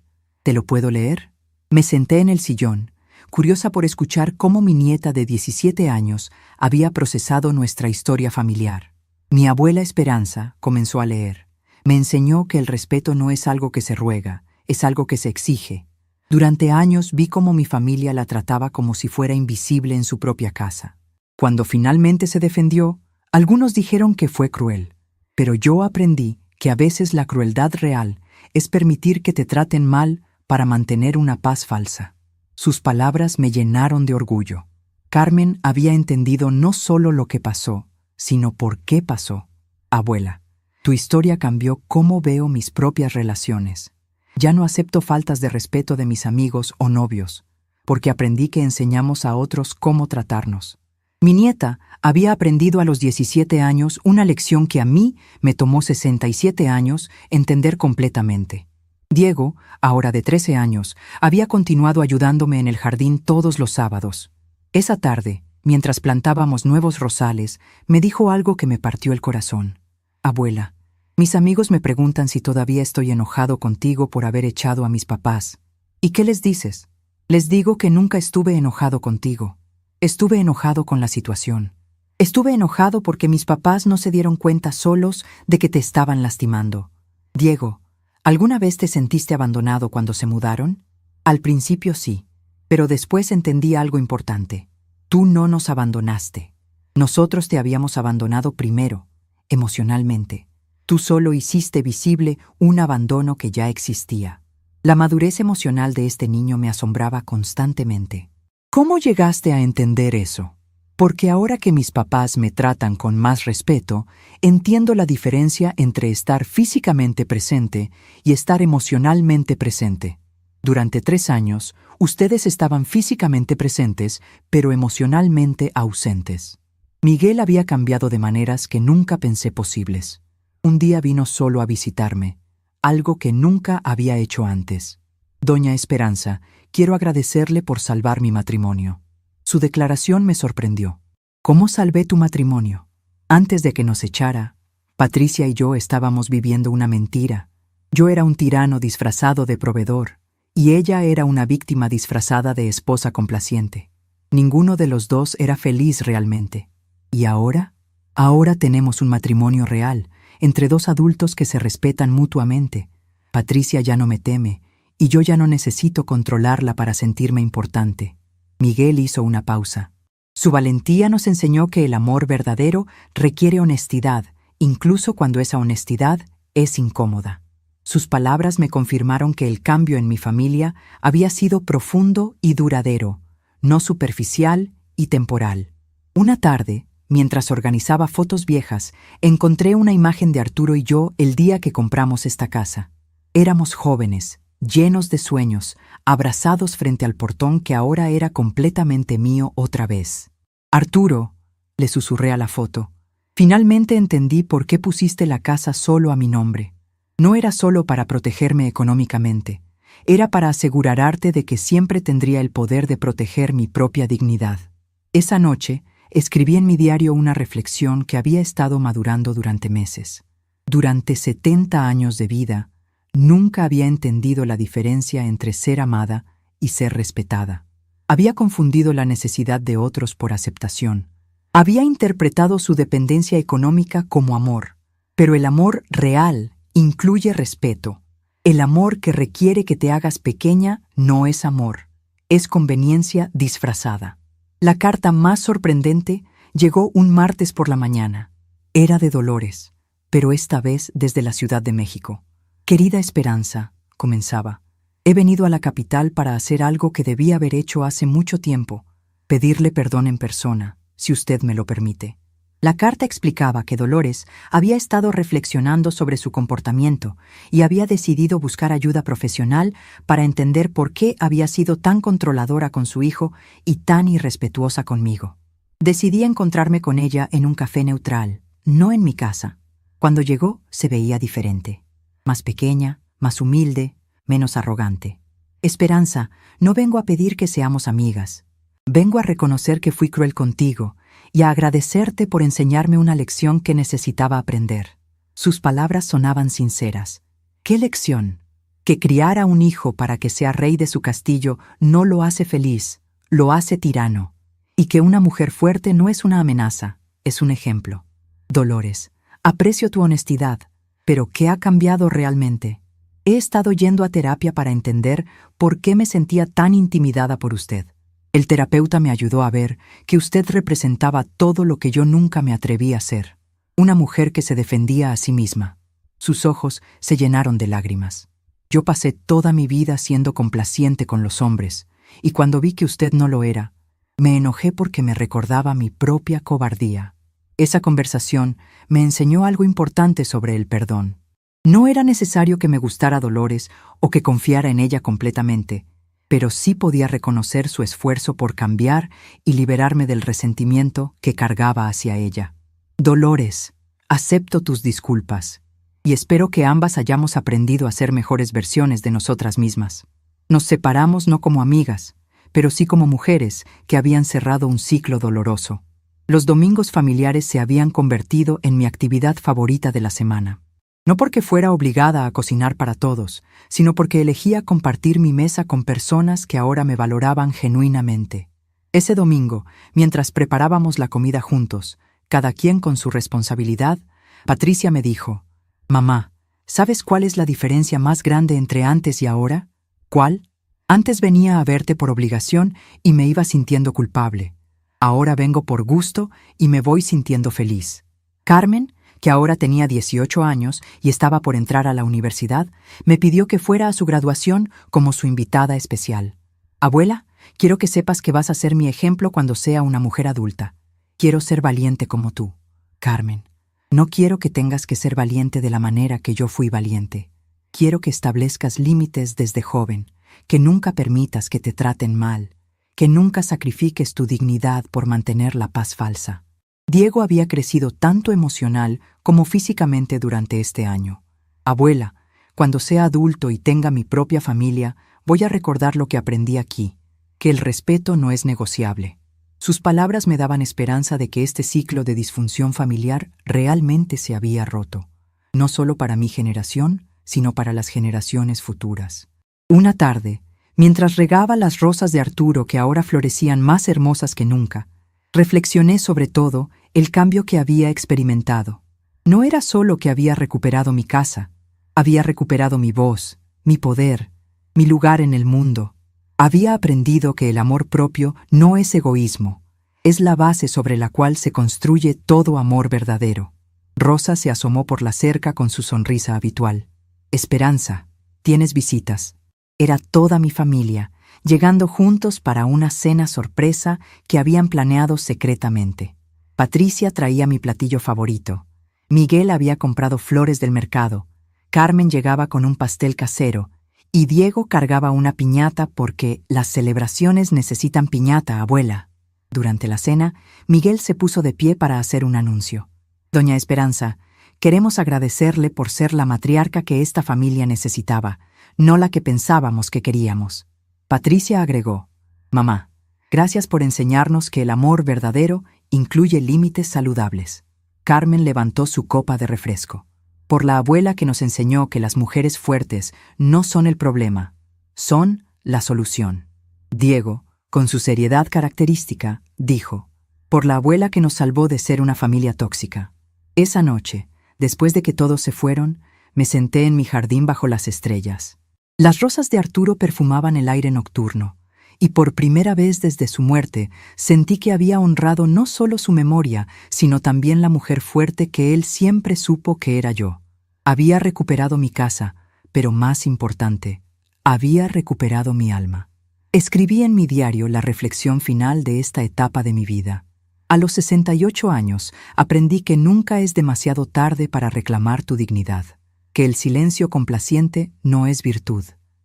¿Te lo puedo leer? Me senté en el sillón, curiosa por escuchar cómo mi nieta de 17 años había procesado nuestra historia familiar. Mi abuela Esperanza comenzó a leer. Me enseñó que el respeto no es algo que se ruega, es algo que se exige. Durante años vi cómo mi familia la trataba como si fuera invisible en su propia casa. Cuando finalmente se defendió, algunos dijeron que fue cruel. Pero yo aprendí que a veces la crueldad real es permitir que te traten mal para mantener una paz falsa. Sus palabras me llenaron de orgullo. Carmen había entendido no solo lo que pasó, sino por qué pasó. Abuela, tu historia cambió cómo veo mis propias relaciones. Ya no acepto faltas de respeto de mis amigos o novios, porque aprendí que enseñamos a otros cómo tratarnos. Mi nieta había aprendido a los 17 años una lección que a mí me tomó 67 años entender completamente. Diego, ahora de 13 años, había continuado ayudándome en el jardín todos los sábados. Esa tarde, mientras plantábamos nuevos rosales, me dijo algo que me partió el corazón. Abuela, mis amigos me preguntan si todavía estoy enojado contigo por haber echado a mis papás. ¿Y qué les dices? Les digo que nunca estuve enojado contigo. Estuve enojado con la situación. Estuve enojado porque mis papás no se dieron cuenta solos de que te estaban lastimando. Diego, ¿alguna vez te sentiste abandonado cuando se mudaron? Al principio sí, pero después entendí algo importante. Tú no nos abandonaste. Nosotros te habíamos abandonado primero, emocionalmente. Tú solo hiciste visible un abandono que ya existía. La madurez emocional de este niño me asombraba constantemente. ¿Cómo llegaste a entender eso? Porque ahora que mis papás me tratan con más respeto, entiendo la diferencia entre estar físicamente presente y estar emocionalmente presente. Durante 3 años, ustedes estaban físicamente presentes, pero emocionalmente ausentes. Miguel había cambiado de maneras que nunca pensé posibles. Un día vino solo a visitarme, algo que nunca había hecho antes. Doña Esperanza, quiero agradecerle por salvar mi matrimonio. Su declaración me sorprendió. ¿Cómo salvé tu matrimonio? Antes de que nos echara, Patricia y yo estábamos viviendo una mentira. Yo era un tirano disfrazado de proveedor, y ella era una víctima disfrazada de esposa complaciente. Ninguno de los dos era feliz realmente. ¿Y ahora? Ahora tenemos un matrimonio real, entre 2 adultos que se respetan mutuamente. Patricia ya no me teme, y yo ya no necesito controlarla para sentirme importante. Miguel hizo una pausa. Su valentía nos enseñó que el amor verdadero requiere honestidad, incluso cuando esa honestidad es incómoda. Sus palabras me confirmaron que el cambio en mi familia había sido profundo y duradero, no superficial y temporal. Una tarde, mientras organizaba fotos viejas, encontré una imagen de Arturo y yo el día que compramos esta casa. Éramos jóvenes, llenos de sueños, abrazados frente al portón que ahora era completamente mío otra vez. Arturo, le susurré a la foto, finalmente entendí por qué pusiste la casa solo a mi nombre. No era solo para protegerme económicamente, era para asegurarte de que siempre tendría el poder de proteger mi propia dignidad. Esa noche, escribí en mi diario una reflexión que había estado madurando durante meses. Durante 70 años de vida, nunca había entendido la diferencia entre ser amada y ser respetada. Había confundido la necesidad de otros por aceptación. Había interpretado su dependencia económica como amor. Pero el amor real incluye respeto. El amor que requiere que te hagas pequeña no es amor, es conveniencia disfrazada. La carta más sorprendente llegó un martes por la mañana. Era de Dolores, pero esta vez desde la Ciudad de México. Querida Esperanza, comenzaba, he venido a la capital para hacer algo que debí haber hecho hace mucho tiempo, pedirle perdón en persona, si usted me lo permite. La carta explicaba que Dolores había estado reflexionando sobre su comportamiento y había decidido buscar ayuda profesional para entender por qué había sido tan controladora con su hijo y tan irrespetuosa conmigo. Decidí encontrarme con ella en un café neutral, no en mi casa. Cuando llegó, se veía diferente. Más pequeña, más humilde, menos arrogante. Esperanza, no vengo a pedir que seamos amigas. Vengo a reconocer que fui cruel contigo y a agradecerte por enseñarme una lección que necesitaba aprender. Sus palabras sonaban sinceras. ¿Qué lección? Que criar a un hijo para que sea rey de su castillo no lo hace feliz, lo hace tirano. Y que una mujer fuerte no es una amenaza, es un ejemplo. Dolores, aprecio tu honestidad, pero ¿qué ha cambiado realmente? He estado yendo a terapia para entender por qué me sentía tan intimidada por usted. El terapeuta me ayudó a ver que usted representaba todo lo que yo nunca me atreví a ser. Una mujer que se defendía a sí misma. Sus ojos se llenaron de lágrimas. Yo pasé toda mi vida siendo complaciente con los hombres, y cuando vi que usted no lo era, me enojé porque me recordaba mi propia cobardía. Esa conversación me enseñó algo importante sobre el perdón. No era necesario que me gustara Dolores o que confiara en ella completamente, pero sí podía reconocer su esfuerzo por cambiar y liberarme del resentimiento que cargaba hacia ella. Dolores, acepto tus disculpas, y espero que ambas hayamos aprendido a ser mejores versiones de nosotras mismas. Nos separamos no como amigas, pero sí como mujeres que habían cerrado un ciclo doloroso. Los domingos familiares se habían convertido en mi actividad favorita de la semana. No porque fuera obligada a cocinar para todos, sino porque elegía compartir mi mesa con personas que ahora me valoraban genuinamente. Ese domingo, mientras preparábamos la comida juntos, cada quien con su responsabilidad, Patricia me dijo, «Mamá, ¿sabes cuál es la diferencia más grande entre antes y ahora? ¿Cuál? Antes venía a verte por obligación y me iba sintiendo culpable. Ahora vengo por gusto y me voy sintiendo feliz. Carmen, que ahora tenía 18 años y estaba por entrar a la universidad, me pidió que fuera a su graduación como su invitada especial. Abuela, quiero que sepas que vas a ser mi ejemplo cuando sea una mujer adulta. Quiero ser valiente como tú. Carmen, no quiero que tengas que ser valiente de la manera que yo fui valiente. Quiero que establezcas límites desde joven, que nunca permitas que te traten mal, que nunca sacrifiques tu dignidad por mantener la paz falsa. Diego había crecido tanto emocional como físicamente durante este año. Abuela, cuando sea adulto y tenga mi propia familia, voy a recordar lo que aprendí aquí, que el respeto no es negociable. Sus palabras me daban esperanza de que este ciclo de disfunción familiar realmente se había roto, no solo para mi generación, sino para las generaciones futuras. Una tarde, mientras regaba las rosas de Arturo que ahora florecían más hermosas que nunca, reflexioné sobre todo el cambio que había experimentado. No era solo que había recuperado mi casa, había recuperado mi voz, mi poder, mi lugar en el mundo. Había aprendido que el amor propio no es egoísmo, es la base sobre la cual se construye todo amor verdadero. Rosa se asomó por la cerca con su sonrisa habitual. Esperanza, tienes visitas. Era toda mi familia, llegando juntos para una cena sorpresa que habían planeado secretamente. Patricia traía mi platillo favorito. Miguel había comprado flores del mercado. Carmen llegaba con un pastel casero. Y Diego cargaba una piñata porque las celebraciones necesitan piñata, abuela. Durante la cena, Miguel se puso de pie para hacer un anuncio. Doña Esperanza, queremos agradecerle por ser la matriarca que esta familia necesitaba. no la que pensábamos que queríamos. Patricia agregó: Mamá, gracias por enseñarnos que el amor verdadero incluye límites saludables. Carmen levantó su copa de refresco. Por la abuela que nos enseñó que las mujeres fuertes no son el problema, son la solución. Diego, con su seriedad característica, dijo: Por la abuela que nos salvó de ser una familia tóxica. Esa noche, después de que todos se fueron, me senté en mi jardín bajo las estrellas. Las rosas de Arturo perfumaban el aire nocturno, y por primera vez desde su muerte sentí que había honrado no solo su memoria, sino también la mujer fuerte que él siempre supo que era yo. Había recuperado mi casa, pero más importante, había recuperado mi alma. Escribí en mi diario la reflexión final de esta etapa de mi vida. A los 68 años aprendí que nunca es demasiado tarde para reclamar tu dignidad, que el silencio complaciente no es virtud,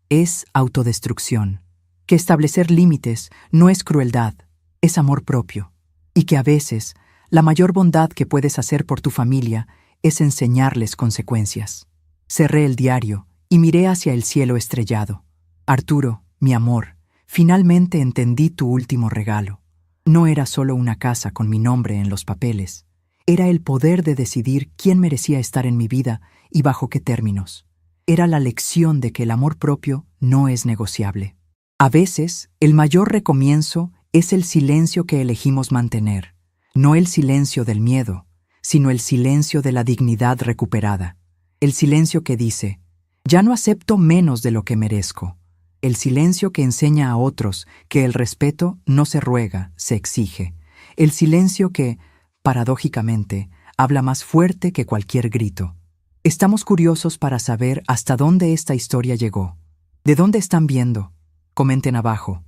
es autodestrucción, que establecer límites no es crueldad, es amor propio, y que a veces la mayor bondad que puedes hacer por tu familia es enseñarles consecuencias. Cerré el diario y miré hacia el cielo estrellado. Arturo, mi amor, finalmente entendí tu último regalo. No era solo una casa con mi nombre en los papeles. Era el poder de decidir quién merecía estar en mi vida y bajo qué términos. Era la lección de que el amor propio no es negociable. A veces, el mayor recomienzo es el silencio que elegimos mantener, no el silencio del miedo, sino el silencio de la dignidad recuperada. El silencio que dice: ya no acepto menos de lo que merezco. El silencio que enseña a otros que el respeto no se ruega, se exige. El silencio que, paradójicamente, habla más fuerte que cualquier grito. Estamos curiosos para saber hasta dónde esta historia llegó. ¿De dónde están viendo? Comenten abajo.